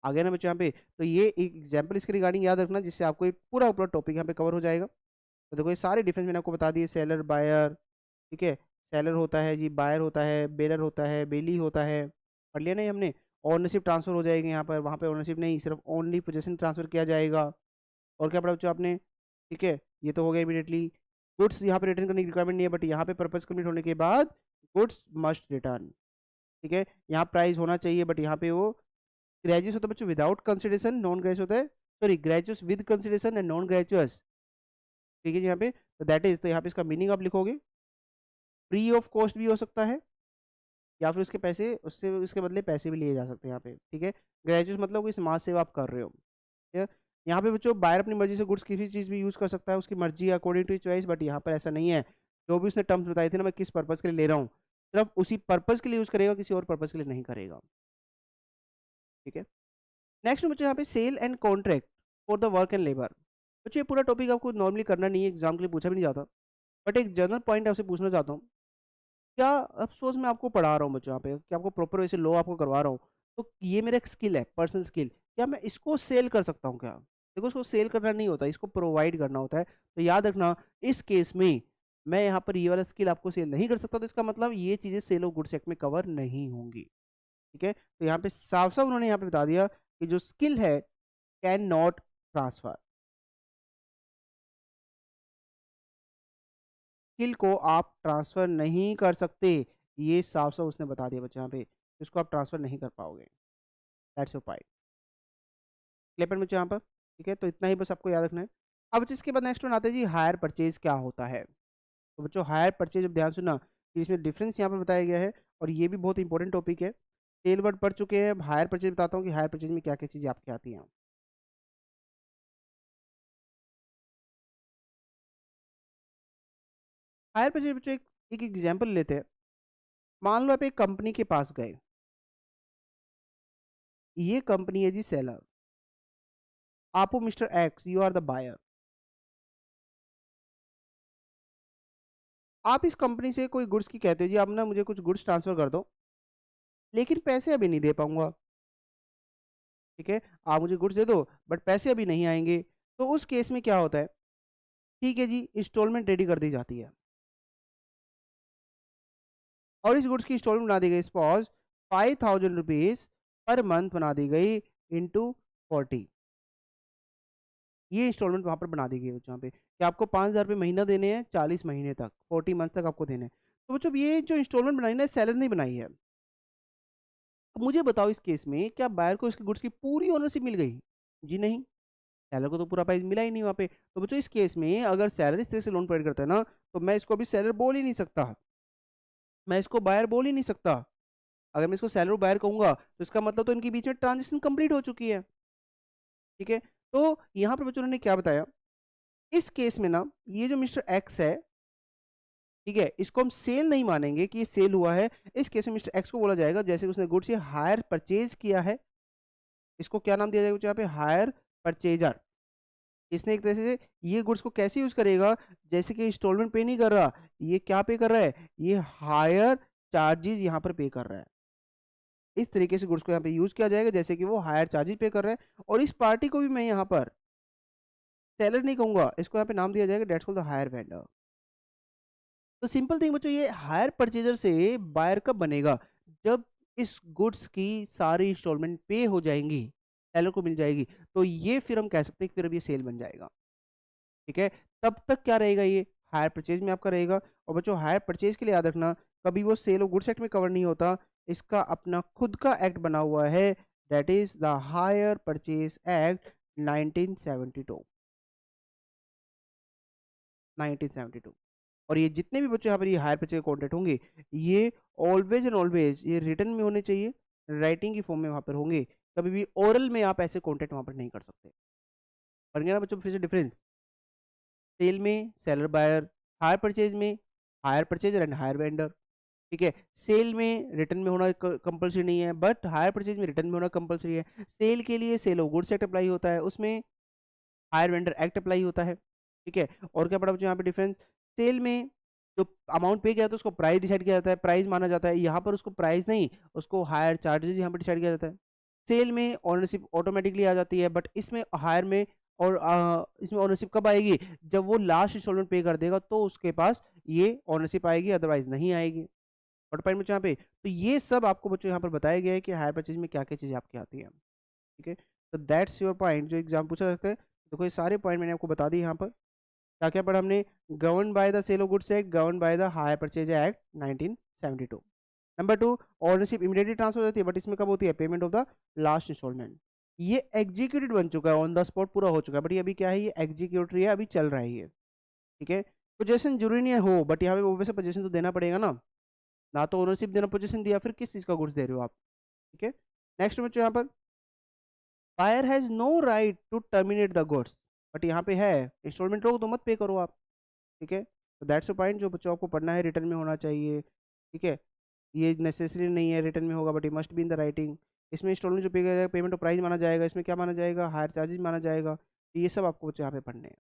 आगे ना बच्चों यहाँ पे, तो ये एक एग्जाम्पल इसके रिगार्डिंग याद रखना, जिससे आपको पूरा पूरा टॉपिक यहाँ पे कवर हो जाएगा। तो देखो ये सारे डिफरेंस मैंने आपको बता दिए, सेलर बायर। ठीक है। सेलर होता है जी, बायर होता है, बेलर होता है, बेली होता है। पढ़ लिया नहीं हमने। ओनरशिप ट्रांसफर हो जाएगी यहाँ पर, वहाँ पे ओनरशिप नहीं, सिर्फ ओनली पोजेशन ट्रांसफर किया जाएगा। और क्या पढ़ा बच्चों आपने। ठीक है। ये तो हो गया इमीडिएटली। गुड्स यहाँ पे रिटर्न करने की रिक्वायरमेंट नहीं है, बट यहाँ पे पर्पज कंप्लीट होने के बाद गुड्स मस्ट रिटर्न। ठीक है। यहाँ प्राइस होना चाहिए, बट यहाँ पे वो ग्रेजुएस होता है बच्चों विदाउट कंसिडरेशन, नॉन ग्रेजुएस होता है, sorry gratuitous with consideration and non gratuitous. ठीक है जी। यहाँ पे तो दैट इज, तो यहाँ पे इसका मीनिंग आप लिखोगे, फ्री ऑफ कॉस्ट भी हो सकता है, या फिर उसके पैसे, उससे उसके बदले पैसे भी लिए जा सकते हैं यहाँ पे। ठीक है। ग्रेजुएट मतलब कोई समाज सेवा आप कर रहे हो। ठीक है। यहाँ पे बच्चों बायर अपनी मर्जी से गुड्स किसी चीज़ भी यूज़ कर सकता है, उसकी मर्जी अकॉर्डिंग टू चॉइस, बट यहाँ पर ऐसा नहीं है। जो भी उसने टर्म्स बताए थे ना, मैं किस पर्पज़ के लिए ले रहा हूँ, सिर्फ उसी पर्पज़ के लिए यूज़ करेगा, किसी और पर्पज़ के लिए नहीं करेगा। ठीक है। नेक्स्ट बच्चों यहाँ पे sale and contract for the work and labour. बच्चों ये पूरा टॉपिक आपको नॉर्मली करना नहीं है, एग्जाम के लिए पूछा भी नहीं जाता, बट एक जनरल पॉइंट आपसे पूछना चाहता हूँ। क्या अफसोस मैं आपको पढ़ा रहा हूँ बच्चों यहाँ पे, कि आपको प्रॉपर वैसे लो आपको करवा रहा हूँ, तो ये मेरा एक स्किल है, पर्सनल स्किल, क्या मैं इसको सेल कर सकता हूँ क्या। देखो इसको सेल करना नहीं होता, इसको प्रोवाइड करना होता है। तो याद रखना, इस केस में मैं यहाँ पर ये वाला स्किल आपको सेल नहीं कर सकता, तो इसका मतलब ये चीज़ें सेल ऑफ गुड्स एक्ट में कवर नहीं होंगी। ठीक है। तो यहाँ पे साफ साफ उन्होंने यहाँ पे बता दिया कि जो स्किल है कैन नॉट ट्रांसफर, स्किल को आप ट्रांसफर नहीं कर सकते, ये साफ साफ उसने बता दिया बच्चों यहाँ पे, इसको आप ट्रांसफर नहीं कर पाओगे। That's your point. क्लियर बच्चों यहाँ पर। ठीक है। तो इतना ही बस आपको याद रखना है। अब बच्चों इसके बाद नेक्स्ट वन आता है जी, हायर परचेज क्या होता है। तो बच्चों हायर परचेज, अब ध्यान सुनना कि इसमें डिफरेंस यहाँ पर बताया गया है, और ये भी बहुत इंपॉर्टेंट टॉपिक है। सेल वर्ड पढ़ चुके हैं, हायर परचेज बताता हूँ कि हायर परचेज में क्या क्या चीज़ें आपकी आती हैं। हायर परचेज बच्चों एक एग्जाम्पल लेते हैं। मान लो आप एक कंपनी के पास गए, ये कंपनी है जी सेलर, आप हो mister X, you are the buyer. आप इस कंपनी से कोई गुड्स की कहते हो जी, आप ना मुझे कुछ गुड्स ट्रांसफर कर दो, लेकिन पैसे अभी नहीं दे पाऊंगा। ठीक है। आप मुझे गुड्स दे दो, बट पैसे अभी नहीं आएंगे। तो उस केस में क्या होता है, ठीक है जी, इंस्टॉलमेंट रेडी कर दी जाती है, और इस गुड्स की इंस्टॉलमेंट बना दी गई, सपोज 5,000 रुपीज पर मंथ बना दी गई, इंटू 40। ये इंस्टॉलमेंट वहां पर बना दी गई है जहाँ पे कि आपको 5,000 रुपये महीना देने हैं, 40 महीने तक, 40 मंथ तक आपको देने हैं। तो बच्चों ये जो इंस्टॉलमेंट बनाई ना, सेलर नहीं बनाई है। अब मुझे बताओ इस केस में क्या बायर को इसके गुड्स की पूरी ओनरशिप मिल गई, जी नहीं, सेलर को तो पूरा प्राइस मिला ही नहीं वहाँ पे। तो बच्चों इस केस में अगर सेलर इस तरह से लोन प्रोवाइड करता है ना, तो मैं इसको अभी सेलर बोल ही नहीं सकता, मैं इसको बायर बोल ही नहीं सकता। अगर मैं इसको सेलर बायर कहूंगा तो इसका मतलब तो इनके बीच में ट्रांजेक्शन कंप्लीट हो चुकी है। ठीक है। तो यहाँ पर बच्चों ने क्या बताया, इस केस में ना ये जो मिस्टर एक्स है, ठीक है, इसको हम सेल नहीं मानेंगे कि ये सेल हुआ है। इस केस में मिस्टर एक्स को बोला जाएगा जैसे कि उसने गुड्स ये हायर परचेज किया है, इसको क्या नाम दिया जाएगा बच्चों यहाँ पे, हायर परचेजर। इसने एक तरह से ये गुड्स को कैसे यूज करेगा, जैसे कि इंस्टॉलमेंट पे नहीं कर रहा, ये क्या पे कर रहा है, ये हायर चार्जेस यहाँ पर पे कर रहा है। इस तरीके से गुड्स को यहाँ पे यूज किया जाएगा जैसे कि वो हायर चार्जेस पे कर रहा है। और इस पार्टी को भी मैं यहाँ पर सेलर नहीं कहूंगा, इसको यहाँ पे नाम दिया जाएगा that's called the hire vendor. तो सिंपल थिंग बच्चों, ये हायर परचेजर से बायर कब बनेगा, जब इस गुड्स की सारी इंस्टॉलमेंट पे हो जाएंगी, सेलर को मिल जाएगी, तो ये फिर हम कह सकते हैं कि फिर अब ये सेल बन जाएगा। ठीक है, तब तक क्या रहेगा, ये हायर परचेज में आपका रहेगा। और बच्चों हायर परचेज के लिए याद रखना, कभी वो सेल ऑफ गुड्स एक्ट में कवर नहीं होता, इसका अपना खुद का एक्ट बना हुआ है, that is the hire purchase act 1972। 1972। और ये जितने भी बच्चों यहाँ पर ये हायर परचेज कॉन्ट्रैक्ट होंगे, ये ऑलवेज एंड ऑलवेज ये रिटर्न में होने चाहिए, राइटिंग की फॉर्म में वहाँ पर होंगे। कभी भी ओरल में आप ऐसे कॉन्ट्रैक्ट वहाँ पर नहीं कर सकते। बन गया ना बच्चों फिर से डिफरेंस, सेल में सेलर बायर, हायर परचेज में hire purchaser and hire vendor. ठीक है, सेल में रिटर्न में होना कंपलसरी नहीं है, बट हायर परचेज में रिटर्न में होना कंपलसरी है। सेल के लिए sale of goods act apply होता है, उसमें हायर वेंडर एक्ट अप्लाई होता है। ठीक है, और क्या पड़ा बच्चों यहाँ पे डिफरेंस, सेल में जो अमाउंट पे किया जाता है उसको प्राइस डिसाइड किया जाता है, प्राइस माना जाता है, यहाँ पर उसको प्राइस नहीं, उसको हायर चार्जेस यहाँ पर डिसाइड किया जाता है। सेल में ओनरशिप ऑटोमेटिकली आ जाती है, बट इसमें हायर में और इसमें ओनरशिप कब आएगी, जब वो लास्ट इंस्टॉलमेंट पे कर देगा तो उसके पास ये ओनरशिप आएगी, अदरवाइज नहीं आएगी। और पॉइंट बच्चों यहाँ पे, तो ये सब आपको बच्चों यहाँ पर बताया गया है कि हायर परचेज में क्या क्या चीज़ें आपकी आती हैं। ठीक है, तो दैट्स योर पॉइंट जो एग्जाम पूछा जाता है। देखो ये सारे पॉइंट मैंने आपको बता दिए यहाँ पर। क्या क्या पढ़ा हमने, govern by the sale of goods act, govern by the hire purchase act 1972। Number 2, ownership immediately transfer हो जाती है, बट इसमें कब होती है, payment of the last instalment. ये एग्जीक्यूटेड बन चुका है, ऑन द स्पॉट पूरा हो चुका है, बट ये अभी क्या है, ये एग्जीक्यूटरी है, अभी चल रहा है ये। ठीक है, पोजेशन जरूरी नहीं है हो, बट यहाँ पे वैसे पोजेशन तो देना पड़ेगा ना तो ओनरशिप देना, पोजेशन दिया, फिर किस चीज़ का गुड्स दे रहे हो आप। ठीक है, नेक्स्ट बच्चों यहाँ पर, buyer has no right to terminate the goods, but यहाँ पे है इंस्टॉलमेंट रोक दो, मत पे करो आप। ठीक है, तो दैट्स अ पॉइंट जो बच्चों आपको पढ़ना है, रिटर्न में होना चाहिए। ठीक है, ये नेसेसरी नहीं है रिटर्न में होगा, बट ये must be in the writing. इसमें इंस्टॉलमेंट जो पे किया जाएगा, पेमेंट ऑफ प्राइस माना जाएगा, इसमें क्या माना जाएगा, हायर चार्जेस माना जाएगा। तो ये सब आपको बच्चों यहाँ पे पढ़ने हैं।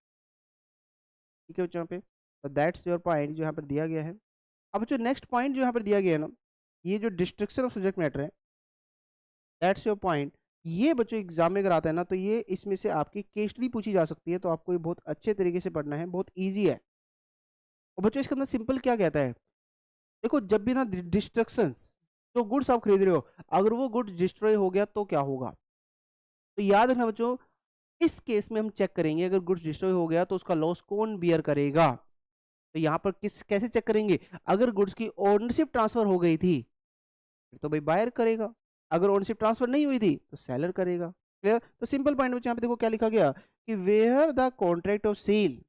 ठीक है बच्चों, यहाँ पे तो दैट्स योर पॉइंट जो यहाँ पर दिया गया है। अब जो नेक्स्ट पॉइंट जो यहाँ पर दिया गया है ना, ये जो डिस्ट्रक्शन ऑफ सब्जेक्ट मैटर है, दैट्स योर पॉइंट। ये बच्चों एग्जाम में अगर आता है ना, तो ये इसमें से आपकी केस स्टडी पूछी जा सकती है, तो आपको ये बहुत अच्छे तरीके से पढ़ना है, बहुत ईजी है। और बच्चों इसके अंदर सिंपल क्या कहता है, देखो जब भी ना डिस्ट्रक्शंस, जो गुड्स आप खरीद रहे हो, अगर वो गुड्स डिस्ट्रॉय हो गया तो क्या होगा, तो याद रखना बच्चों, इस केस में हम चेक करेंगे अगर गुड्स डिस्ट्रॉय हो गया तो उसका लॉस कौन बियर करेगा। तो यहाँ पर किस कैसे चेक करेंगे, अगर गुड्स की ओनरशिप ट्रांसफर हो गई थी फिर तो भाई बायर करेगा, अगर ओनरशिप ट्रांसफर नहीं हुई थी तो सेलर करेगा। क्लियर, तो सिंपल पॉइंट बच्चों यहाँ पे देखो क्या लिखा गया कि where the contract of sale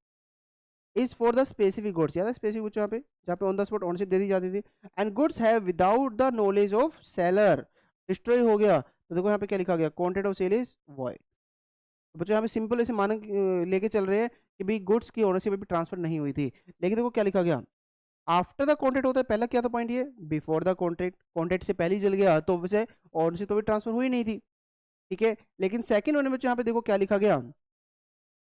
is for the specific goods, याद है स्पेसिफिक गुड्स यहाँ पे, जहाँ पे ऑन द स्पॉट ओनरशिप दे दी जाती थी, and goods have without the knowledge of seller destroy हो गया, तो देखो यहाँ पे क्या लिखा गया, contract of sale is void. तो बच्चों यहाँ पे सिंपल ऐसे मानक लेके चल रहे हैं कि भाई गुड्स की ओनरशिप अभी ट्रांसफर नहीं हुई थी, लेकिन देखो क्या लिखा गया, आफ्टर द कॉन्ट्रैक्ट होता है, पहला क्या था पॉइंट ये, बिफोर द कॉन्ट्रैक्ट, कॉन्ट्रैक्ट से पहले ही जल गया तो वैसे ओनरशिप तो भी ट्रांसफर हुई नहीं थी। ठीक है, लेकिन सेकंड वन में यहाँ पे देखो क्या लिखा गया,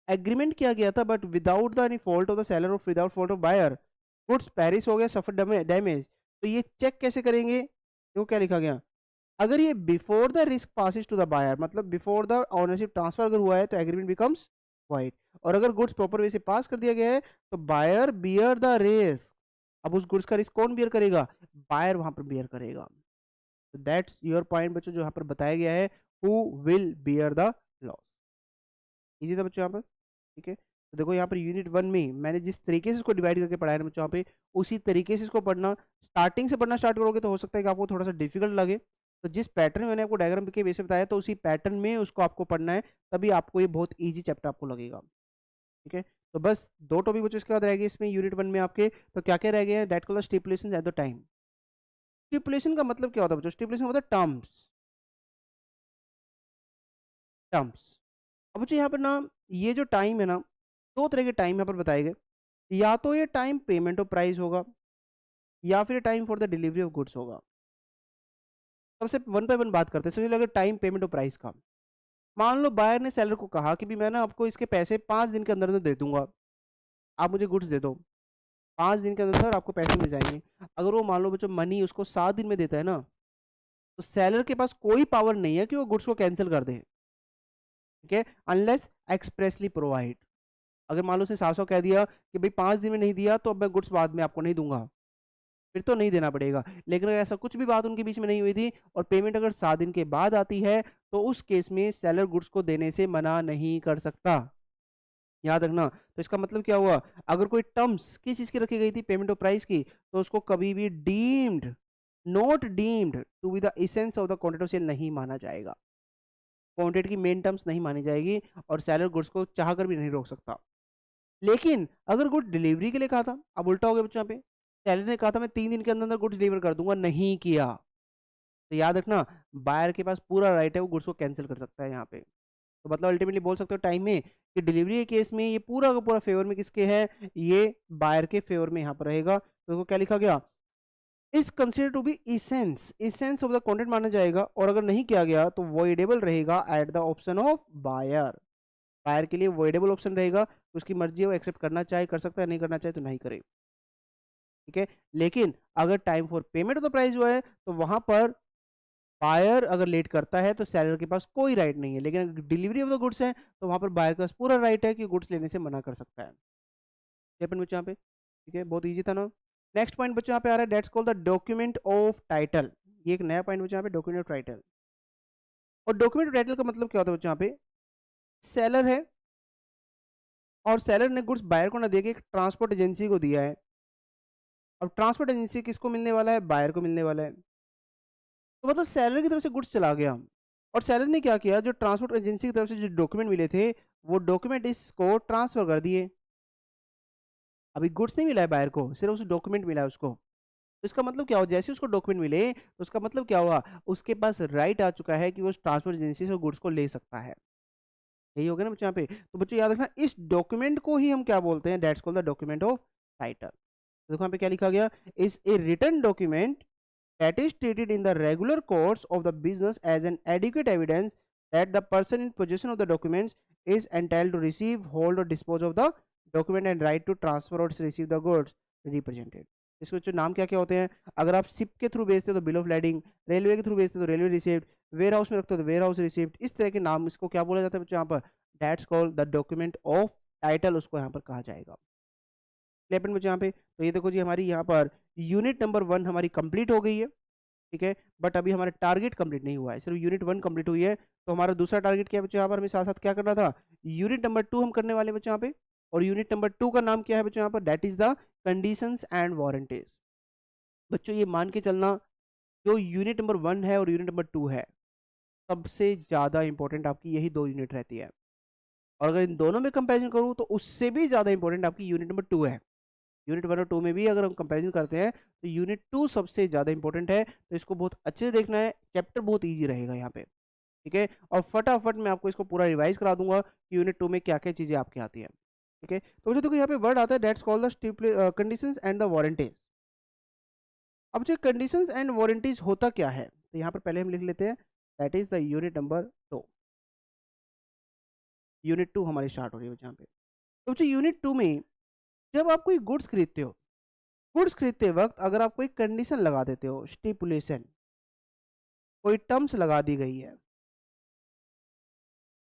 एग्रीमेंट किया गया था but without the any fault of the seller और without fault of buyer, goods perish हो गया, सफर डैमेज। तो ये चेक कैसे करेंगे, देखो क्या लिखा गया, अगर ये before the risk passes to the buyer, मतलब बिफोर द ओनरशिप ट्रांसफर अगर हुआ है तो एग्रीमेंट बिकम्स वाइड, और अगर गुड्स प्रॉपर वे से पास कर दिया गया है तो बायर बियर द रिस्क। अब उस गुड्स का रिस्क कौन बियर करेगा, बायर वहां पर बियर करेगा। तो दैट्स योर पॉइंट बच्चों जो यहाँ पर बताया गया है, who will bear the loss. Easy था बच्चों यहाँ पर। ठीक है, तो देखो यहाँ पर यूनिट 1 में मैंने जिस तरीके से इसको डिवाइड करके पढ़ाया ना बच्चों यहाँ पे, उसी तरीके से इसको पढ़ना, स्टार्टिंग से पढ़ना स्टार्ट करोगे तो हो सकता है कि आपको थोड़ा सा डिफिकल्ट लगे, तो जिस पैटर्न में मैंने आपको डायग्राम के बेस पे बताया तो उसी पैटर्न में उसको आपको पढ़ना है, तभी आपको ये बहुत ईजी चैप्टर आपको लगेगा। ठीक है, तो बस 2 टॉपिक बच्चों इसके बाद रह गए इसमें यूनिट 1 में आपके, तो क्या क्या रह गए हैं, that called stipulations at the time. Stipulation का मतलब क्या होता है बच्चों, स्टिपुलेशन मतलब टर्म्स, टर्म्स। अब बच्चों यहाँ पर ना, ये जो टाइम है ना, 2 तरह के टाइम यहाँ पर बताए गए। या तो ये टाइम पेमेंट ऑफ प्राइस होगा या फिर time for the delivery of goods होगा। सबसे वन बाय वन बात करते हैं। सबसे पहले अगर टाइम पेमेंट ऑफ प्राइस का, मान लो बायर ने सेलर को कहा कि भी मैं ना आपको इसके पैसे 5 दिन के अंदर अंदर दे दूंगा, आप मुझे गुड्स दे दो, 5 दिन के अंदर अंदर आपको पैसे मिल जाएंगे। अगर वो मान लो बच्चों मनी उसको 7 दिन में देता है ना, तो सेलर के पास कोई पावर नहीं है कि वो गुड्स को कैंसिल कर दे, ठीक है, अनलेस एक्सप्रेसली प्रोवाइड। अगर मान लो उसने साफ साफ कह दिया कि भाई 5 दिन में नहीं दिया तो अब मैं गुड्स बाद में आपको नहीं दूंगा, फिर तो नहीं देना पड़ेगा। लेकिन अगर ऐसा कुछ भी बात उनके बीच में नहीं हुई थी और पेमेंट अगर 7 दिन के बाद आती है, तो उस केस में सेलर गुड्स को देने से मना नहीं कर सकता। याद रखना। तो इसका मतलब क्या हुआ, अगर कोई टर्म्स किस चीज की रखी गई थी, पेमेंट ऑफ प्राइस की, तो उसको कभी भी deemed, not deemed to be the essence of the contract of sale नहीं माना जाएगा। कॉन्ट्रैक्ट की मेन टर्म्स नहीं मानी जाएगी और सेलर गुड्स को चाहकर भी नहीं रोक सकता। लेकिन अगर गुड डिलीवरी के लिए कहा था, अब उल्टा हो गया बच्चों, यहाँ पे सेलर ने कहा था मैं 3 दिन के अंदर अंदर गुड्स डिलीवर कर दूंगा, नहीं किया, तो याद रखना बायर के पास पूरा राइट है, वो गुड्स को कैंसिल कर सकता है यहाँ पे। तो मतलब अल्टीमेटली बोल सकते हो टाइम में कि डिलीवरी के केस में ये पूरा का पूरा फेवर में किसके है, ये बायर के फेवर में यहाँ पर रहेगा। तो देखो क्या लिखा गया, is consider to be essence, essence of the content माना जाएगा, और अगर नहीं किया गया तो वॉइडेबल रहेगा at the option of buyer. Buyer के लिए वॉइडेबल ऑप्शन रहेगा, उसकी मर्जी है, वो एक्सेप्ट करना चाहे कर सकता है, नहीं करना चाहे तो नहीं करे, ठीक है। लेकिन अगर time for payment of the price जो है, तो वहां पर बायर अगर लेट करता है तो सेलर के पास कोई राइट नहीं है। लेकिन अगर डिलीवरी ऑफ द गुड्स है तो वहां पर बायर के पास पूरा राइट है कि गुड्स लेने से मना कर सकता है। ये पॉइंट बच्चों यहाँ पे, ठीक है, बहुत इजी था ना। नेक्स्ट पॉइंट बच्चों यहाँ पे आ रहा है, that's called the document of title. ये एक नया पॉइंट बच्चों यहाँ पे, डॉक्यूमेंट ऑफ टाइटल। और डॉक्यूमेंट ऑफ टाइटल का मतलब क्या होता है बच्चों यहाँ पे, सेलर है और सेलर ने गुड्स बायर को ना दे के एक ट्रांसपोर्ट एजेंसी को दिया है। अब ट्रांसपोर्ट एजेंसी किसको मिलने वाला है, बायर को मिलने वाला है। तो मतलब सेलर की तरफ से गुड्स चला गया, और सेलर ने क्या किया, जो ट्रांसपोर्ट एजेंसी की तरफ से जो डॉक्यूमेंट मिले थे, वो डॉक्यूमेंट इसको ट्रांसफर कर दिए। अभी गुड्स नहीं मिला है बायर को, सिर्फ उस डॉक्यूमेंट मिला है उसको। तो इसका मतलब क्या हुआ, जैसे उसको डॉक्यूमेंट मिले तो उसका मतलब क्या हुआ, उसके पास राइट आ चुका है कि वो ट्रांसपोर्ट एजेंसी से गुड्स को ले सकता है। यही हो गया ना बच्चों यहाँ पे। तो बच्चों याद रखना, इस डॉक्यूमेंट को ही हम क्या बोलते हैं, that's called the document of title. देखो यहाँ पे क्या लिखा गया, is a written document that is treated in the regular course of the business as an adequate evidence that the person in possession of the documents is entitled to receive, hold or dispose of the document and right to transfer or receive the goods represented। इसके जो नाम क्या क्या होते हैं, अगर आप शिप के थ्रू भेजते हो तो बिल ऑफ लैडिंग, रेलवे के थ्रू भेजते हो तो रेलवे रिसिप्ट, वेयर हाउस में रखते हो तो वेयर हाउस रिसिप्ट, इस तरह के नाम इसको क्या बोला जाता है बच्चों यहाँ पर, that's called the document of title, उसको यहाँ पर कहा जाएगा। लेपन बच्चों यहाँ पे, तो ये देखो जी हमारी यहाँ पर यूनिट नंबर 1 हमारी कंप्लीट हो गई है, ठीक है। बट अभी हमारा टारगेट कंप्लीट नहीं हुआ है, सिर्फ यूनिट 1 कंप्लीट हुई है। तो हमारा दूसरा टारगेट क्या है बच्चों, यहाँ पर हमें साथ साथ क्या करना था, यूनिट नंबर 2 हम करने वाले बच्चों यहाँ पे। और यूनिट नंबर 2 का नाम क्या है बच्चों यहाँ पर, that is the conditions and warranties. बच्चों ये मान के चलना, जो यूनिट नंबर 1 है और यूनिट नंबर 2 है, सबसे ज्यादा इंपॉर्टेंट आपकी यही 2 यूनिट रहती है। और अगर इन दोनों में कंपेरिजन करूँ तो उससे भी ज्यादा इंपॉर्टेंट आपकी यूनिट नंबर 2 है। यूनिट 1 और 2 में भी अगर हम कंपैरिजन करते हैं तो यूनिट 2 सबसे ज़्यादा इंपॉर्टेंट है। तो इसको बहुत अच्छे से देखना है, चैप्टर बहुत इजी रहेगा यहाँ पे, ठीक है। और फटाफट मैं आपको इसको पूरा रिवाइज करा दूंगा कि यूनिट 2 में क्या क्या चीज़ें आपकी आती हैं, ठीक है। तो मुझे देखो यहाँ पे वर्ड आता है, that's called the conditions and the warranties. अब जो कंडीशंस एंड वारंटीज होता क्या है, तो यहाँ पर पहले हम लिख लेते हैं, that is the unit number 2। Unit 2 हमारी स्टार्ट हो रही है यहाँ पे। तो बच्चों यूनिट 2 में जब आप कोई गुड्स खरीदते हो, गुड्स खरीदते वक्त अगर आप कोई कंडीशन लगा देते हो, स्टिपुलेशन, कोई टर्म्स लगा दी गई है,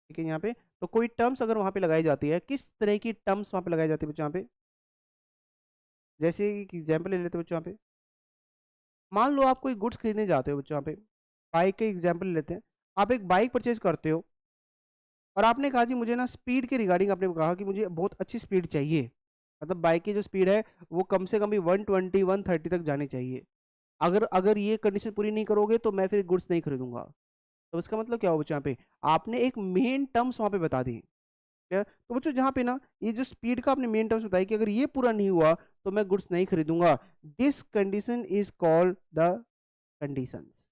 ठीक है। यहाँ पे तो कोई टर्म्स अगर वहां पे लगाई जाती है, किस तरह की टर्म्स वहां पे लगाई जाती है बच्चों यहाँ पे, जैसे एक एग्जाम्पल ले लेते हैं बच्चों यहाँ पे। मान लो आप कोई गुड्स खरीदने जाते हो बच्चों यहाँ पे, बाइक के एग्जाम्पल लेते हैं। आप एक बाइक परचेज करते हो और आपने कहा जी मुझे ना स्पीड के रिगार्डिंग आपने कहा कि मुझे बहुत अच्छी स्पीड चाहिए, मतलब बाइक की जो स्पीड है वो कम से कम भी 120 130 तक जानी चाहिए। अगर अगर ये कंडीशन पूरी नहीं करोगे तो मैं फिर गुड्स नहीं खरीदूंगा। तो इसका मतलब क्या हो बच्चों यहाँ पे, आपने एक मेन टर्म्स वहां पे बता दी, ठीक है। तो बच्चों जहाँ पे ना ये जो स्पीड का आपने मेन टर्म्स बताई कि अगर ये पूरा नहीं हुआ तो मैं गुड्स नहीं खरीदूंगा, this condition is called the conditions,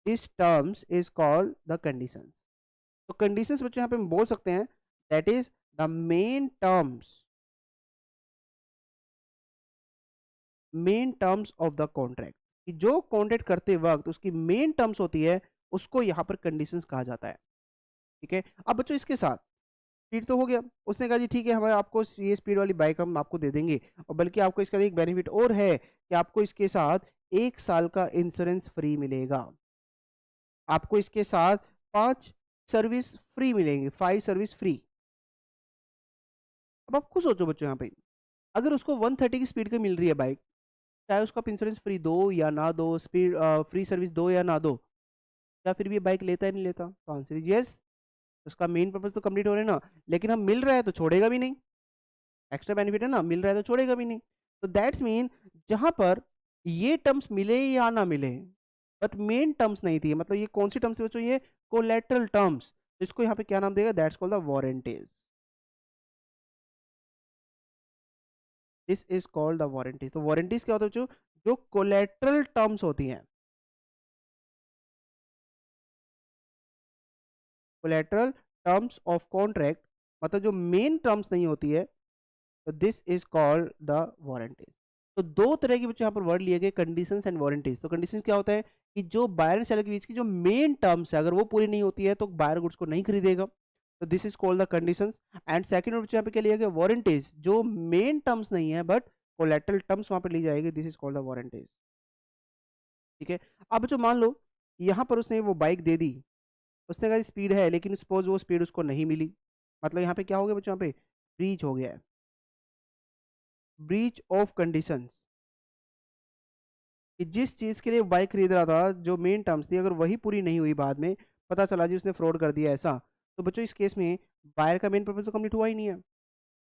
this terms is called the conditions. तो कंडीशंस बच्चों यहाँ पे हम बोल सकते हैं, that is the main terms main terms of the contract, कि जो कॉन्ट्रैक्ट करते वक्त उसकी मेन टर्म्स होती है उसको यहाँ पर कंडीशंस कहा जाता है। ठीक है, अब बच्चों इसके साथ स्पीड तो हो गया, उसने कहा जी ठीक है हमें आपको ये स्पीड वाली बाइक हम आपको दे देंगे, और बल्कि आपको इसका एक बेनिफिट और है कि आपको इसके साथ 1 साल का इंश्योरेंस फ्री मिलेगा, आपको इसके साथ 5 सर्विस फ्री मिलेंगे, 5 सर्विस फ्री। अब आप खुद सोचो बच्चों यहाँ पे, अगर उसको 130 की स्पीड की मिल रही है बाइक, चाहे उसको आप इंश्योरेंस फ्री दो या ना दो, स्पीड फ्री सर्विस दो या ना दो, क्या फिर भी ये बाइक लेता है नहीं लेता? तो आंसर इज यस, उसका मेन पर्पज तो कंप्लीट हो रहा है ना, लेकिन हम मिल रहा है तो छोड़ेगा भी नहीं, एक्स्ट्रा बेनिफिट है ना, मिल रहा है तो छोड़ेगा भी नहीं। तो दैट्स मीन जहां पर ये टर्म्स मिले या ना मिले, बट मेन टर्म्स नहीं थी, मतलब ये कौन सी टर्म्स थी बच्चों? ये कोलेटरल टर्म्स, तो इसको यहाँ पे क्या नाम देगा? That's called the warranties. This is called the warranty. तो वारंटीज क्या होता है बच्चों? जो कोलेटरल टर्म्स होती हैं, कोलेटरल टर्म्स ऑफ कॉन्ट्रैक्ट, मतलब जो मेन टर्म्स नहीं होती है, तो this is called the warranties. तो दो तरह के बच्चों यहाँ पर वर्ड लिए गए, कंडीशंस एंड वारंटीज। तो कंडीशंस क्या होता है कि जो बायर एंड सेलर के बीच की जो मेन टर्म्स है, अगर वो पूरी नहीं होती है तो बायर गुड्स को नहीं खरीदेगा, तो this is called the conditions. And second बच्चों यहाँ पे क्या लिया गया? वारंटीज, जो मेन टर्म्स नहीं है बट कोलेटरल टर्म्स वहां पर ली जाएगी, this is called the warranties. ठीक है, अब बच्चों मान लो यहाँ पर उसने वो बाइक दे दी, उसने कहा स्पीड है, लेकिन सपोज वो स्पीड उसको नहीं मिली, मतलब यहाँ पे क्या हो गया बच्चों? यहाँ पे ब्रीच हो गया है, ब्रीच ऑफ कंडीशंस, कि जिस चीज़ के लिए बाइक खरीद रहा था, जो मेन टर्म्स थी, अगर वही पूरी नहीं हुई, बाद में पता चला जी उसने फ्रॉड कर दिया ऐसा, तो बच्चों इस केस में बायर का मेन पर्पज तो कंप्लीट हुआ ही नहीं है।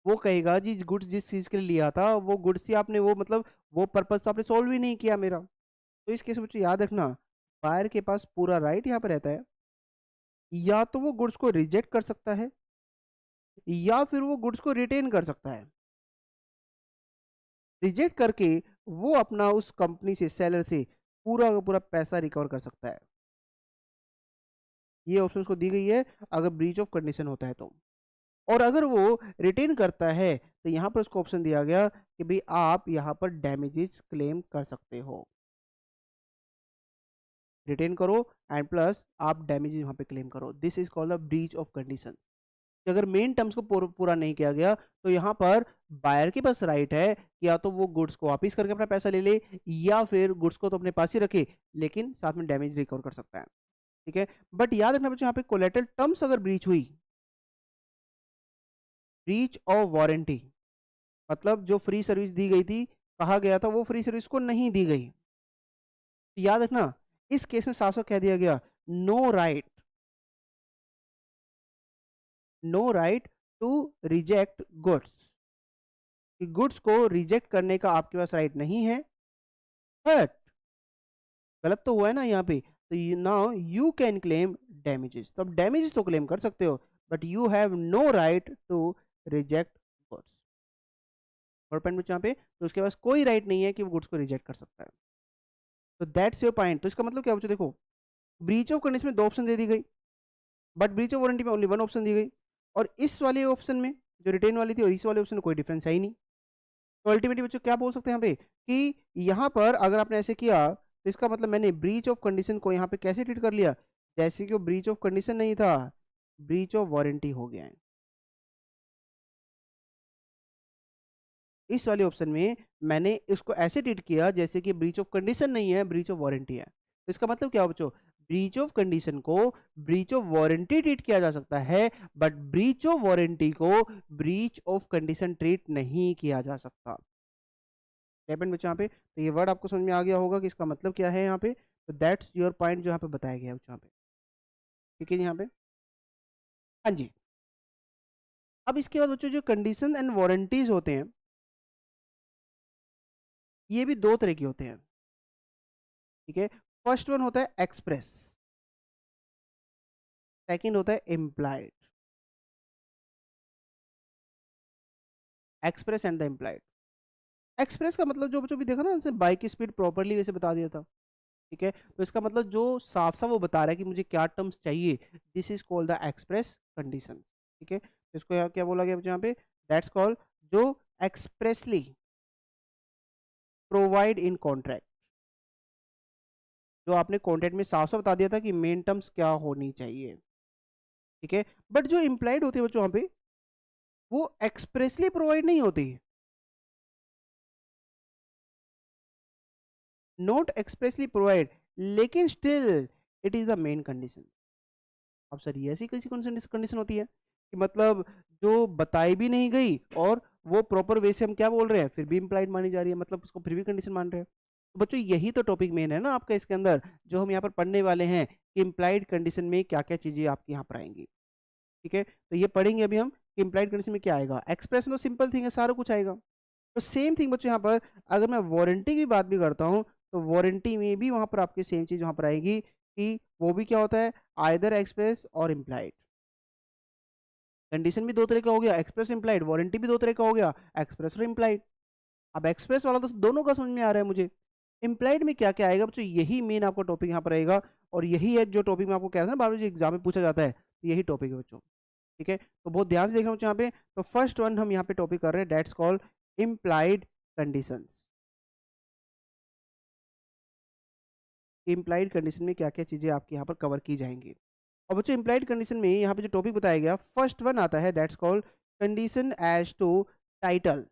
वो कहेगा जी गुड्स जिस चीज़ के लिए लिया था वो गुड्स ही आपने वो मतलब वो पर्पज तो आपने सॉल्व ही नहीं किया मेरा। तो इस केस में बच्चों याद रखना, बायर के पास पूरा राइट यहाँ पर रहता है, या तो वो गुड्स को रिजेक्ट कर सकता है या फिर वो गुड्स को रिटेन कर सकता है। रिजेक्ट करके वो अपना उस कंपनी से, सेलर से पूरा का पूरा पैसा रिकवर कर सकता है। ये ऑप्शन उसको दी गई है अगर ब्रीच ऑफ कंडीशन होता है तो। और अगर वो रिटेन करता है तो यहाँ पर उसको ऑप्शन दिया गया कि भाई आप यहाँ पर डैमेजेस क्लेम कर सकते हो, रिटेन करो एंड प्लस आप डैमेजेस वहाँ पे क्लेम करो, this is called the breach of condition. अगर मेन टर्म्स को पूरा नहीं किया गया तो यहाँ पर बायर के पास राइट है कि या तो वो गुड्स को वापस करके अपना पैसा ले ले, या फिर गुड्स को तो अपने पास ही रखे लेकिन साथ में डैमेज रिकवर कर सकता है। ठीक है, बट याद रखना बच्चों, यहाँ पे कोलेटरल टर्म्स अगर ब्रीच हुई, ब्रीच ऑफ वारंटी, मतलब जो फ्री सर्विस दी गई थी, कहा गया था वो फ्री सर्विस को नहीं दी गई, तो याद रखना इस केस में साफ साफ कह दिया गया no right, no right to reject goods, कि गुड्स को रिजेक्ट करने का आपके पास राइट नहीं है। बट गलत तो हुआ है ना यहाँ पे, तो now you can claim damages, तो अब डैमेजेस तो क्लेम कर सकते हो, but you have no right to reject goods. और पॉइंट बच्चों यहाँ पे, तो उसके पास कोई राइट नहीं है कि वो गुड्स को रिजेक्ट कर सकता है। तो दैट्स योर पॉइंट। तो इसका मतलब क्या बच्चों? देखो, ब्रीच ऑफ कंडीशन में 2 ऑप्शन दे दी गई, बट ब्रीच ऑफ वारंटी में ओनली 1 ऑप्शन दी गई, और इस वाले ऑप्शन में जो रिटेन वाली थी और इस वाले ऑप्शन में कोई डिफरेंस है ही नहीं। तो अल्टीमेटली बच्चों क्या बोल सकते हैं यहाँ पे कि यहाँ पर अगर आपने ऐसे किया तो इसका मतलब मैंने ब्रीच ऑफ कंडीशन को यहाँ पे कैसे ट्रीट कर लिया? जैसे कि वो ब्रीच ऑफ कंडीशन नहीं था, ब्रीच ऑफ वारंटी हो गया है। इस वाले ऑप्शन में मैंने इसको ऐसे ट्रीट किया जैसे कि ब्रीच ऑफ कंडीशन नहीं है, ब्रीच ऑफ वारंटी है। तो इसका मतलब क्या हो बच्चों? ब्रीच ऑफ कंडीशन को ब्रीच ऑफ वारंटी ट्रीट किया जा सकता है, बट ब्रीच ऑफ वारंटी को ब्रीच ऑफ कंडीशन ट्रीट नहीं किया जा सकता। डेपेंड बच्चों यहाँ पे, तो ये वर्ड आपको समझ में आ गया होगा कि इसका मतलब क्या है यहाँ पे। तो दैट्स योर पॉइंट जो यहाँ पे बताया गया है बच्चों यहाँ पे। ठीक है जी यहाँ पे, हाँ जी। अब इसके बाद बच्चों जो कंडीशन एंड वारंटीज होते हैं, ये भी 2 तरह के होते हैं। ठीक है, फर्स्ट वन होता है एक्सप्रेस, सेकंड होता है implied. Express and the implied. Express का मतलब जो बच्चों भी देखा ना, जैसे बाइक की स्पीड प्रॉपर्ली वैसे बता दिया था। ठीक है, तो इसका मतलब जो साफ साफ वो बता रहा है कि मुझे क्या टर्म्स चाहिए, this is called the express condition. ठीक है, तो इसको यहाँ क्या बोला गया बच्चों यहाँ पे? दैट्स कॉल्ड जो एक्सप्रेसली प्रोवाइड इन कॉन्ट्रैक्ट, जो आपने कॉन्ट्रैक्ट में साफ साफ बता दिया था कि मेन टर्म्स क्या होनी चाहिए, ठीक है। बट जो इम्प्लाइड होती है बच्चों वहां पे, वो एक्सप्रेसली प्रोवाइड नहीं होती, नॉट एक्सप्रेसली प्रोवाइड, लेकिन still it is the main condition. अब सर ये ऐसी कैसी कंडीशन होती है कि मतलब जो बताई भी नहीं गई और वो प्रॉपर वे से हम क्या बोल रहे हैं फिर भी इम्प्लाइड मानी जा रही है, मतलब उसको फिर भी कंडीशन मान रहे हैं। तो बच्चों यही तो टॉपिक मेन है ना आपका इसके अंदर, जो हम यहाँ पर पढ़ने वाले हैं कि इम्प्लाइड कंडीशन में क्या क्या चीजें आपके यहाँ पर आएंगी, ठीक है। तो ये पढ़ेंगे अभी हम कि इम्प्लाइड कंडीशन में क्या आएगा। एक्सप्रेस में तो सिंपल थिंग है, सारा कुछ आएगा। तो सेम थिंग बच्चों यहाँ पर अगर मैं वारंटी की बात भी करता हूँ, तो वारंटी में भी वहां पर आपकी सेम चीज वहां पर आएगी कि वो भी क्या होता है, आइदर एक्सप्रेस और इम्प्लाइड। कंडीशन भी दो तरह का हो गया, एक्सप्रेस इम्प्लाइड, वारंटी भी दो तरह का हो गया, एक्सप्रेस और इम्प्लाइड। अब एक्सप्रेस वाला तो दोनों का समझ में आ रहा है मुझे, इम्प्लाइड में क्या क्या आएगा बच्चों, यही मेन आपका टॉपिक यहाँ पर रहेगा। और यही है जो टॉपिक मैं आपको कह रहा था ना, बार बार एग्जाम में पूछा जाता है, यही टॉपिक है बच्चों, ठीक है। तो बहुत ध्यान से देखना बच्चों यहाँ पे। तो फर्स्ट वन हम यहाँ पे टॉपिक कर रहे हैं, that's called implied conditions. Implied condition में क्या क्या चीजें आपके यहाँ पर कवर की जाएंगी। और बच्चों इम्प्लाइड कंडीशन में यहाँ पे जो टॉपिक बताया गया फर्स्ट वन आता है, that's called condition as to title.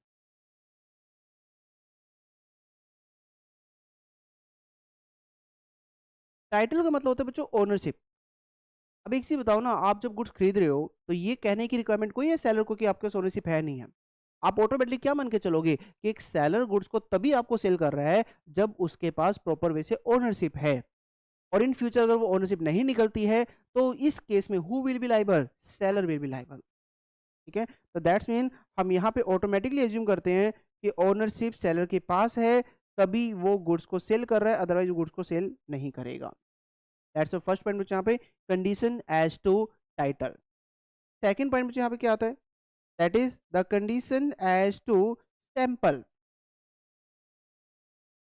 Title का मतलब होता है बच्चों ओनरशिप। अब एक चीज बताओ ना, आप जब गुड्स खरीद रहे हो तो ये कहने की रिक्वायरमेंट कोई है सेलर को कि आपके पास ओनरशिप है नहीं है। आप ऑटोमेटिकली क्या मान के चलोगे कि एक सेलर गुड्स को तभी आपको सेल कर रहा है जब उसके पास प्रॉपर वे से ओनरशिप है। और इन फ्यूचर अगर वो ओनरशिप नहीं निकलती है तो इस केस में who will be liable, seller will be liable, ठीक है। तो दैट्स मीन हम यहाँ पे ऑटोमेटिकली एज्यूम करते हैं कि ओनरशिप सेलर के पास है, तभी वो गुड्स को सेल कर रहा है, अदरवाइज गुड्स को सेल नहीं करेगा। दैट्स द फर्स्ट पॉइंट यहाँ पे, condition as to title. Second point यहाँ पे क्या आता है, that is the condition as to sample.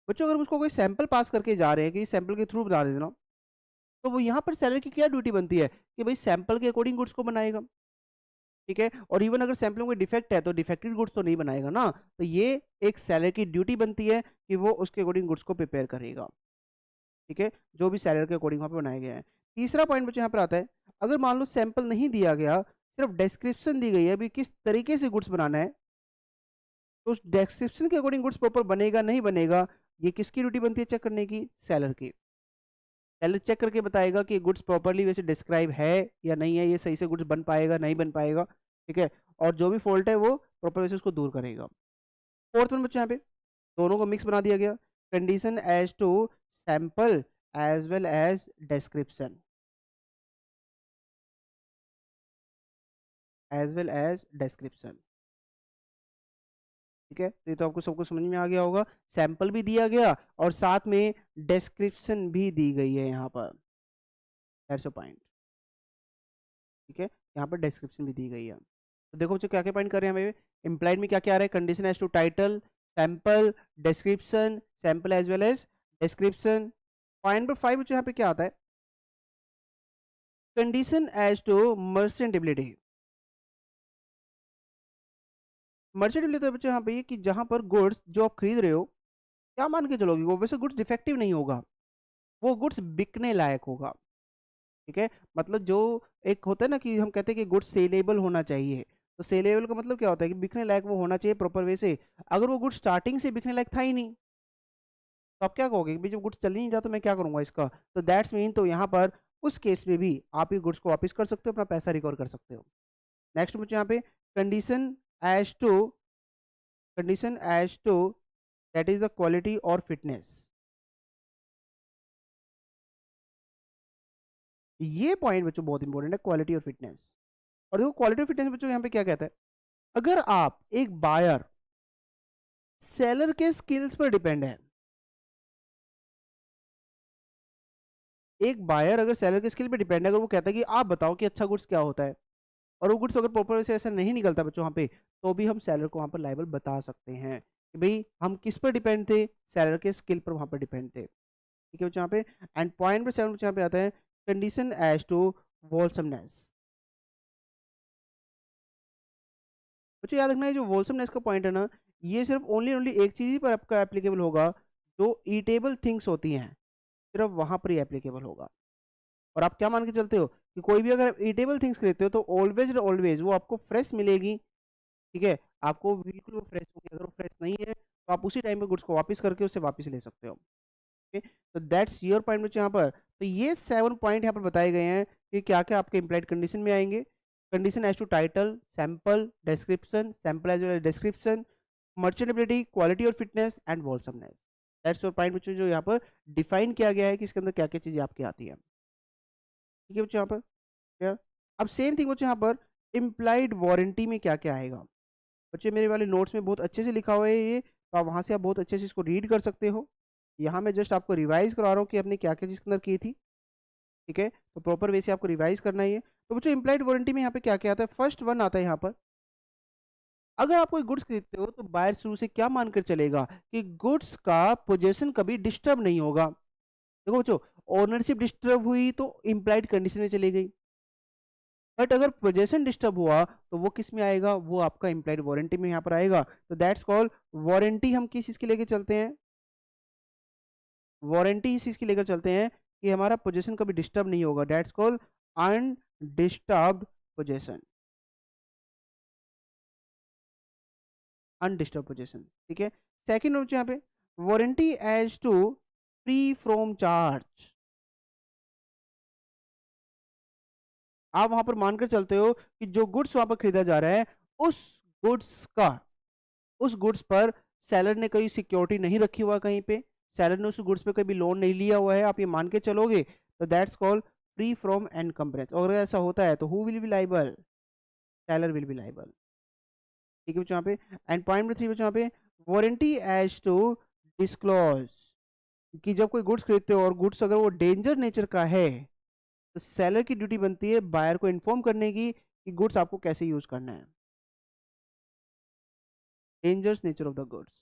बच्चों अगर मुझको कोई सैंपल पास करके जा रहे हैं कि सैंपल के थ्रू बता देना, तो वो यहाँ पर सेलर की क्या ड्यूटी बनती है कि भाई सैंपल के अकॉर्डिंग गुड्स को बनाएगा, ठीक है। और इवन अगर सैंपल में कोई डिफेक्ट है तो डिफेक्टेड गुड्स तो नहीं बनाएगा ना, तो ये एक सेलर की ड्यूटी बनती है कि वो उसके अकॉर्डिंग गुड्स को प्रिपेयर करेगा, ठीक है, जो भी सेलर के अकॉर्डिंग वहाँ पे बनाया गया है। तीसरा पॉइंट बच्चों यहाँ पर आता है, अगर मान लो सैंपल नहीं दिया गया, सिर्फ डिस्क्रिप्शन दी गई है अभी किस तरीके से गुड्स बनाना है, तो उस डिस्क्रिप्शन के अकॉर्डिंग गुड्स प्रॉपर बनेगा नहीं बनेगा, ये किसकी ड्यूटी बनती है चेक करने की, सेलर की। सेलर चेक करके बताएगा कि गुड्स प्रॉपर्ली वैसे डिस्क्राइब है या नहीं है, ये सही से गुड्स बन पाएगा नहीं बन पाएगा, ठीक है। और जो भी फॉल्ट है वो प्रॉपर वैसे उसको दूर करेगा। फोर्थ वन बच्चों यहाँ पे दोनों को मिक्स बना दिया गया, condition as to sample as well as description, as well as description, ठीक है। तो ये तो आपको सबको समझ में आ गया होगा, सैंपल भी दिया गया और साथ में डिस्क्रिप्शन भी दी गई है यहाँ पर, दैट्स अ पॉइंट, ठीक है। यहाँ पर डिस्क्रिप्शन भी दी गई है। तो देखो बच्चों क्या क्या पॉइंट कर रहे हैं हमें, इम्प्लाइड में क्या क्या आ रहा है, condition as to title, sample, description, sample as well as description. Point number 5 बच्चों यहाँ पे क्या आता है, condition as to merchantability. Merchantability तो बच्चों यहाँ पे ये कि जहाँ पर गुड्स जो आप खरीद रहे हो, क्या मान के चलोगे वो वैसे गुड्स डिफेक्टिव नहीं होगा, वो गुड्स बिकने लायक होगा, ठीक है। मतलब जो एक होता है ना कि हम कहते हैं कि गुड्स सेलेबल होना चाहिए, तो सेलेबल का मतलब क्या होता है कि बिकने लायक वो होना चाहिए प्रॉपर वे से। अगर वो गुड्स स्टार्टिंग से बिकने लायक था ही नहीं, तो आप क्या कहोगे कि भाई जब गुड्स चल ही नहीं रहा तो मैं क्या करूंगा इसका, तो दैट्स मीन तो यहाँ पर उस केस में भी आप ये गुड्स को वापस कर सकते हो, अपना पैसा रिकवर कर सकते हो। नेक्स्ट मुझे यहाँ पे condition as to, condition as to that is the quality और फिटनेस। ये पॉइंट बच्चों बहुत इंपॉर्टेंट है, क्वालिटी और फिटनेस। और देखो क्वालिटी और फिटनेस बच्चों यहाँ पे क्या कहता है, अगर आप एक बायर सेलर के स्किल्स पर डिपेंड है, एक बायर अगर सेलर के स्किल पे डिपेंड है, अगर वो कहता है कि आप बताओ कि अच्छा गुड्स क्या होता है, और वो गुड्स अगर प्रॉपर से ऐसा नहीं निकलता बच्चों वहाँ पे, तो भी हम सेलर को वहाँ पर लाइबल बता सकते हैं कि भाई हम किस पर डिपेंड थे, सेलर के स्किल पर वहाँ पर डिपेंड थे, ठीक है बच्चों यहाँ पे। एंड पॉइंट नंबर 7 यहाँ पे आता है, कंडीशन एज टू वॉलसमनेस। बच्चों याद रखना है जो वॉलसमनेस का पॉइंट है ना, ये सिर्फ ओनली ओनली एक चीज़ ही पर आपका एप्लीकेबल होगा, जो ईटेबल थिंग्स होती हैं, सिर्फ वहाँ पर ही एप्लीकेबल होगा। और आप क्या मान के चलते हो कि कोई भी अगर आप ईटेबल थिंग्स खरीदते हो तो ऑलवेज एंड ऑलवेज वो आपको फ्रेश मिलेगी, ठीक है? आपको बिल्कुल वो फ्रेश होगी, अगर वो फ्रेश नहीं है तो आप उसी टाइम पे गुड्स को वापस करके उससे वापस ले सकते हो। ओके, तो दैट्स योर पॉइंट बच्चों यहाँ पर। तो ये 7 पॉइंट यहाँ पर बताए गए हैं कि क्या-क्या आपके इम्प्लाइड कंडीशन में आएंगे। Condition as to title, sample, description, sample as well as description, merchantability, quality और fitness and wholesomeness. That's your point बच्चों, जो यहाँ पर डिफाइन किया गया है कि इसके अंदर क्या-क्या चीज़ें आपकी आती हैं। ठीक है बच्चों यहाँ पर? क्लियर? अब सेम थिंग बच्चों यहाँ पर इम्प्लाइड वारंटी में क्या-क्या आएगा? बच्चे मेरे वाले नोट्स में बहुत अच्छे से लिखा हुआ है ये, तो आप वहाँ से आप बहुत अच्छे से इसको रीड कर सकते हो। यहाँ मैं जस्ट आपको रिवाइज़ करवा रहा हूँ कि आपने क्या-क्या चीज़ के अंदर की थी, ठीक है? तो प्रॉपर वे से आपको रिवाइज़ करना ही है। तो बच्चों इम्प्लॉइड वारंटी में यहाँ पे क्या-क्या आता है? फर्स्ट वन आता है यहाँ पर, अगर आप कोई गुड्स खरीदते हो तो बायर शुरू से क्या मानकर चलेगा कि गुड्स का पोजेसन कभी डिस्टर्ब नहीं होगा। देखो बच्चों, ओनरशिप डिस्टर्ब हुई तो इम्प्लॉइड कंडीशन में चली गई। बट अगर पोजेसन डिस्टर्ब हुआ तो वो किस में आएगा? वो आपका इम्प्लॉइड वारंटी में यहाँ पर आएगा। तो दैट्स कॉल्ड वारंटी। हम किस चीज़ की लेके चलते हैं? वारंटी इस चीज़ की लेकर चलते हैं कि हमारा पोजीशन कभी डिस्टर्ब नहीं होगा। That's called undisturbed position, undisturb position, ठीक है। सेकंड ऑप्शन यहाँ पे warranty as to free from charge. आप वहां पर मानकर चलते हो कि जो गुड्स वहां पर खरीदा जा रहा है, उस गुड्स का उस गुड्स पर सेलर ने कोई सिक्योरिटी नहीं रखी हुआ कहीं पे, सेलर ने उस गुड्स पे कभी लोन नहीं लिया हुआ है, आप ये मान के चलोगे, तो that's called free from encumbrance. और अगर ऐसा होता है तो who will be liable? Seller will be liable. ठीक है बच्चों यहाँ पे। एंड पॉइंट नंबर 3 बच्चों यहाँ पे वारंटी एज टू डिस्क्लोज, कि जब कोई गुड्स खरीदते हो और गुड्स अगर वो डेंजर नेचर का है, तो सेलर की ड्यूटी बनती है बायर को इन्फॉर्म करने की कि गुड्स आपको कैसे यूज करना है। Dangerous nature of the goods,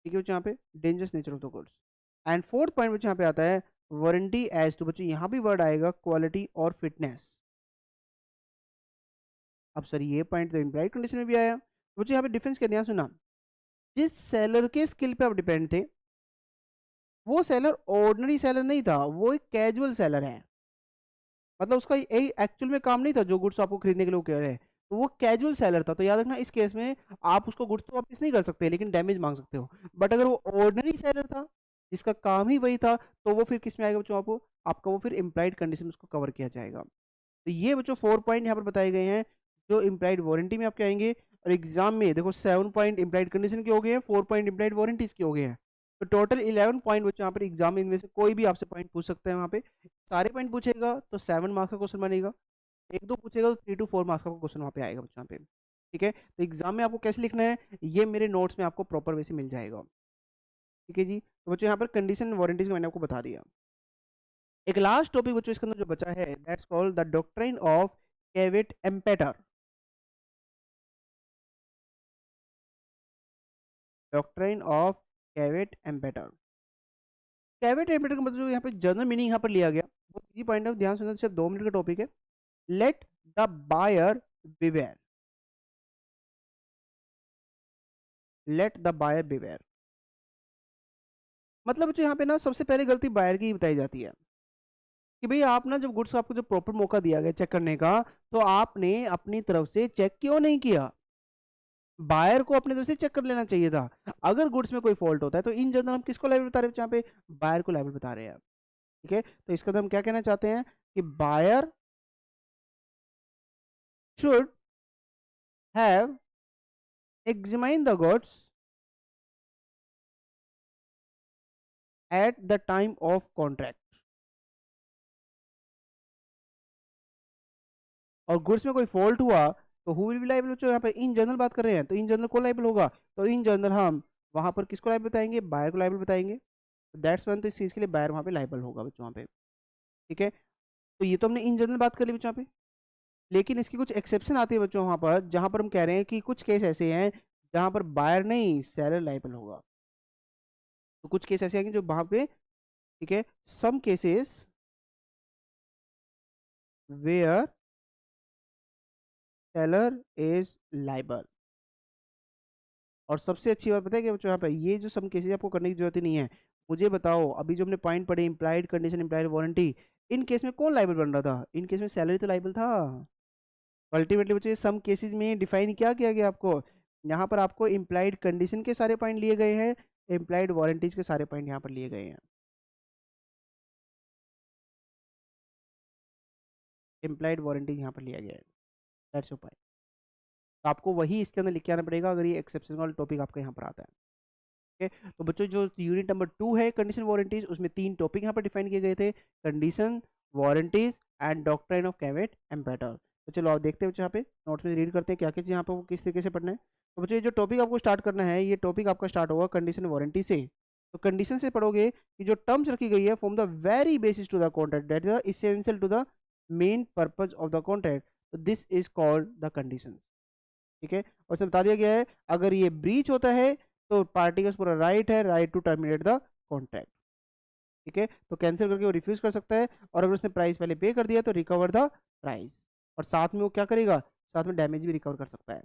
ठीक है बच्चों यहाँ पे, dangerous nature of the goods. And fourth point बच्चों यहाँ पे आता है वारंटी एज टू, बच्चों यहाँ भी वर्ड आएगा क्वालिटी और फिटनेस। अब सर ये पॉइंट तो इम्प्लाइड कंडीशन में भी आया, तो बच्चों यहाँ पे डिफरेंस क्या ध्यान सुना। जिस सेलर के स्किल पे आप डिपेंड थे, वो सेलर ऑर्डिनरी सेलर नहीं था, वो एक कैजुअल सेलर है। मतलब उसका यही एक्चुअल में काम नहीं था जो गुड्स आपको खरीदने के लिए वो कह रहे हैं, तो वो कैजुअल सेलर था। तो याद रखना, इस केस में आप उसको गुड्स तो वापस नहीं कर सकते, लेकिन डैमेज मांग सकते हो। बट अगर वो ऑर्डिनरी सेलर था, जिसका काम ही वही था, तो वो फिर किस में आएगा बच्चों? आपको आपका वो फिर इम्प्लाइड कंडीशन में उसको कवर किया जाएगा। तो ये बच्चों 4 पॉइंट यहाँ पर बताए गए हैं जो इम्प्लाइड वारंटी में आपके आएंगे। और एग्जाम में देखो 7 पॉइंट इम्प्लाइड कंडीशन के हो गए हैं, 4 पॉइंट इम्प्लाइड वारंटीज के हो गए हैं। तो टोटल 11 पॉइंट बच्चों यहाँ पर एग्जाम में इनमें से कोई भी आपसे पॉइंट पूछ सकते हैं। वहाँ पे सारे पॉइंट पूछेगा तो 7 मार्क्स का क्वेश्चन बनेगा, एक दो पूछेगा तो 3 to 4 मार्क्स का क्वेश्चन वहाँ पे आएगा बच्चों यहाँ पे। ठीक है, तो एग्जाम में आपको कैसे लिखना है ये मेरे नोट्स में आपको प्रॉपर वे से मिल जाएगा। ठीक है जी, तो बच्चों यहाँ पर कंडीशन वारंटीज मैंने आपको बता दिया। एक लास्ट टॉपिक बच्चों इसके अंदर जो बचा है, that's called the doctrine of caveat emptor. Doctrine of caveat emptor. कैवेट emptor का मतलब जो यहाँ पे जनरल मीनिंग यहाँ पर लिया गया, बहुत इजी पॉइंट है, ध्यान सुनना, सिर्फ 2 मिनट का टॉपिक है। Let the buyer beware, let the buyer beware. मतलब बच्चों यहाँ पे ना सबसे पहले गलती बायर की ही बताई जाती है कि भाई आप ना, जब गुड्स को आपको जब प्रॉपर मौका दिया गया चेक करने का, तो आपने अपनी तरफ से चेक क्यों नहीं किया? बायर को अपनी तरफ से चेक कर लेना चाहिए था। अगर गुड्स में कोई फॉल्ट होता है तो इन जनरल हम किसको लाइबल बता रहे हैं? यहाँ पे बायर को लाइबल बता रहे हैं। ठीक है, तो इसका हम क्या कहना चाहते हैं कि buyer should have examine the goods at the time of contract. और गुड्स में कोई फॉल्ट हुआ तो हु विल बी लाइबल? बच्चों यहाँ पे इन जनरल बात कर रहे हैं, तो इन जनरल को लाइबल होगा। तो इन जनरल हम वहां पर किसको लाइबल बताएंगे? बायर को लाइबल बताएंगे। दैट्स वन, तो इस चीज के लिए बायर वहां पे लाइबल होगा बच्चों वहाँ पे। ठीक है, तो ये तो हमने इन जनरल बात कर ली बच्चों यहाँ पे। लेकिन इसकी कुछ एक्सेप्शन आती है बच्चों वहां पर, जहां पर हम कह रहे हैं कि कुछ केस ऐसे हैं जहां पर बायर नहीं सेलर लाइबल होगा। तो कुछ केस ऐसे आएंगे जो वहां पे, ठीक है, some cases where seller is liable. और सबसे अच्छी बात पता है क्या बच्चों, यहाँ पे ये जो सम केसेस आपको करने की जरूरत ही नहीं है। मुझे बताओ अभी जो हमने पॉइंट पढ़े, implied condition, implied warranty, in case में कौन लाइबल बन रहा था? इन केस में सैलरी तो लाइबल था। अल्टीमेटली बच्चों ये सम केसेस में डिफाइन क्या किया गया आपको? यहाँ पर आपको इम्प्लाइड कंडीशन के सारे पॉइंट लिए गए हैं, इम्प्लाइड वारंटीज के सारे पॉइंट यहाँ पर लिए गए हैं। इम्प्लाइड वारंटी यहाँ पर लिया गया है, दैट्स योर पॉइंट। तो आपको वही इसके अंदर लिख के आना पड़ेगा अगर ये एक्सेप्शनल टॉपिक आपका यहाँ पर आता है। ओके, तो बच्चों जो यूनिट नंबर 2 है कंडीशन वारंटीज, उसमें 3 टॉपिक यहाँ पर डिफाइन किए गए थे, condition, warranties and doctrine of caveat emptor. तो चलो आप देखते हैं बच्चों, यहाँ पे नोट्स में रीड करते हैं क्या क्या चीज़ यहाँ पर किस तरीके से पढ़ना है। तो बच्चों ये जो टॉपिक आपको स्टार्ट करना है, ये टॉपिक आपका स्टार्ट होगा कंडीशन वारंटी से। तो कंडीशन से पढ़ोगे कि जो टर्म्स रखी गई है, from the very basis to the contract that is essential to the main purpose of the contract, तो this is called the condition. ठीक है, और इसमें बता दिया गया है अगर ये ब्रीच होता है तो पार्टी का पूरा राइट है, right to terminate the contract. ठीक है, तो कैंसिल करके वो रिफ्यूज कर सकता है, और अगर उसने प्राइस पहले पे कर दिया तो रिकवर द प्राइस, और साथ में वो क्या करेगा, साथ में डैमेज भी रिकवर कर सकता है।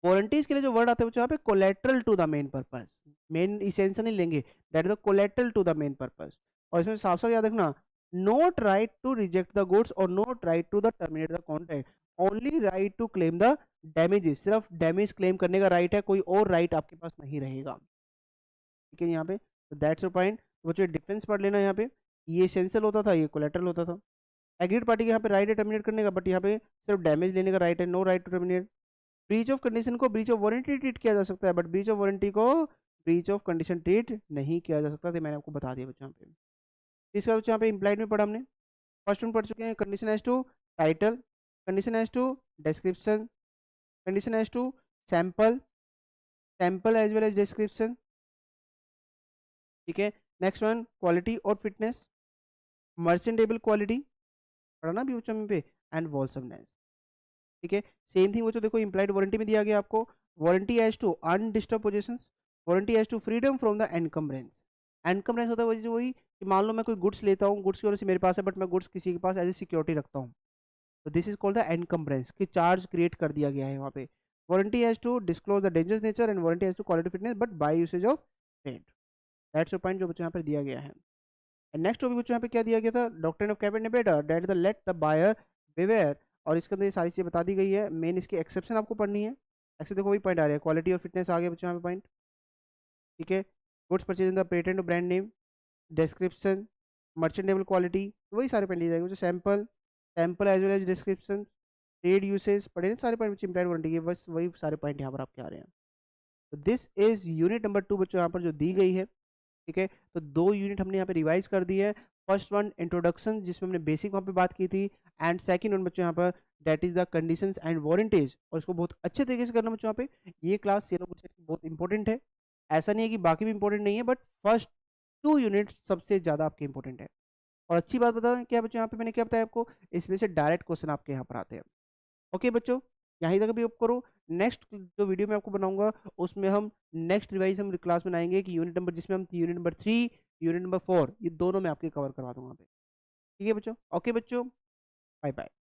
वारंटीज के लिए जो वर्ड आते हैं यहाँ पे collateral to the main purpose, main essential नहीं लेंगे, that is the collateral to the main purpose. और इसमें साफ साफ याद रखना, not right to reject the goods और not right to the terminate the contract, only right to claim the damages, सिर्फ डैमेज क्लेम करने का राइट है, कोई और राइट आपके पास नहीं रहेगा। ठीक है यहाँ पे, तो दैट्स योर पॉइंट। वो जो डिफरेंस पढ़ लेना यहाँ पे, ये एसेंशियल होता था, ये कोलेट्रल होता था। एग्रीड पार्टी के यहाँ पे राइट है टर्मिनेट करने का, बट यहाँ पे सिर्फ डैमेज लेने का राइट है, no right to terminate. Breach of condition को ब्रीच ऑफ वारंटी ट्रीट किया जा सकता है, बट ब्रीच ऑफ वारंटी को ब्रीच ऑफ कंडीशन ट्रीट नहीं किया जा सकता, तो मैंने आपको बता दिया बच्चों यहाँ पे। इसका बच्चों यहाँ पे इम्प्लाइड में पढ़ा हमने, फर्स्ट वन पढ़ चुके हैं, condition as to title, condition as to description, condition as to sample, sample as well as description. ठीक है, नेक्स्ट वन क्वालिटी और फिटनेस, मर्चेंटेबल क्वालिटी पढ़ना भी बच्चों में पे, एंड वॉलसमनेस। ठीक है, सेम थिंग बच्चों देखो इम्प्लाइड वारंटी में दिया गया आपको, warranty as to undisturb positions, warranty as to freedom from the encumbrance. Encumbrance होता है वही वही कि मान लो मैं कोई गुड्स लेता हूँ, गुड्स की वजह से मेरे पास है, बट मैं गुड्स किसी के पास एज ए सिक्योरिटी रखता हूँ, तो this is called the encumbrance, कि चार्ज क्रिएट कर दिया गया है वहाँ पे। Warranty as to disclose the dangerous nature and warranty as to quality fitness but by usage of trade, that's your point जो बच्चों यहाँ पर दिया गया है। एंड नेक्स्ट टॉपिक बच्चों यहाँ पे क्या दिया गया था, doctrine of caveat emptor, that the let the buyer beware, और इसके अंदर ये सारी चीज़ें बता दी गई है, मेन इसकी एक्सेप्शन आपको पढ़नी है। ऐसे देखो वही पॉइंट आ रहा है, क्वालिटी और फिटनेस आ गया बच्चों यहाँ पे पॉइंट। ठीक है, goods purchase in the patent brand name, description, merchantable quality, वही सारे पॉइंट लिए जाएंगे, जो sample, sample as well as description, trade usage पढ़े सारे पॉइंट इम्प्लाइड वारंटी के, बस वही सारे पॉइंट यहाँ पर आपके आ रहे हैं। तो दिस इज यूनिट नंबर 2 बच्चों यहाँ पर जो दी गई है। ठीक है, तो 2 यूनिट हमने यहाँ पे रिवाइज कर दी है, फर्स्ट वन इंट्रोडक्शन जिसमें हमने बेसिक वहाँ पे बात की थी, एंड सेकंड वन बच्चों यहाँ पर that is the conditions and warranties, और इसको बहुत अच्छे तरीके से करना बच्चों यहाँ पे। ये क्लास बहुत इंपॉर्टेंट है, ऐसा नहीं है कि बाकी भी इंपॉर्टेंट नहीं है, बट फर्स्ट 2 यूनिट सबसे ज़्यादा आपके इंपॉर्टेंट है। और अच्छी बात बताओ क्या बच्चों यहाँ पे मैंने क्या बताया आपको, इसमें से डायरेक्ट क्वेश्चन आपके यहाँ पर आते हैं। ओके बच्चों, यहीं तक भी आप करो, नेक्स्ट जो वीडियो मैं आपको बनाऊंगा उसमें हम नेक्स्ट रिवाइज हम क्लास बनाएंगे कि यूनिट नंबर, जिसमें हम यूनिट नंबर 3, यूनिट नंबर 4, ये दोनों मैं आपके कवर करवा दूंगा। ठीक है बच्चों, ओके बच्चों, बाय बाय।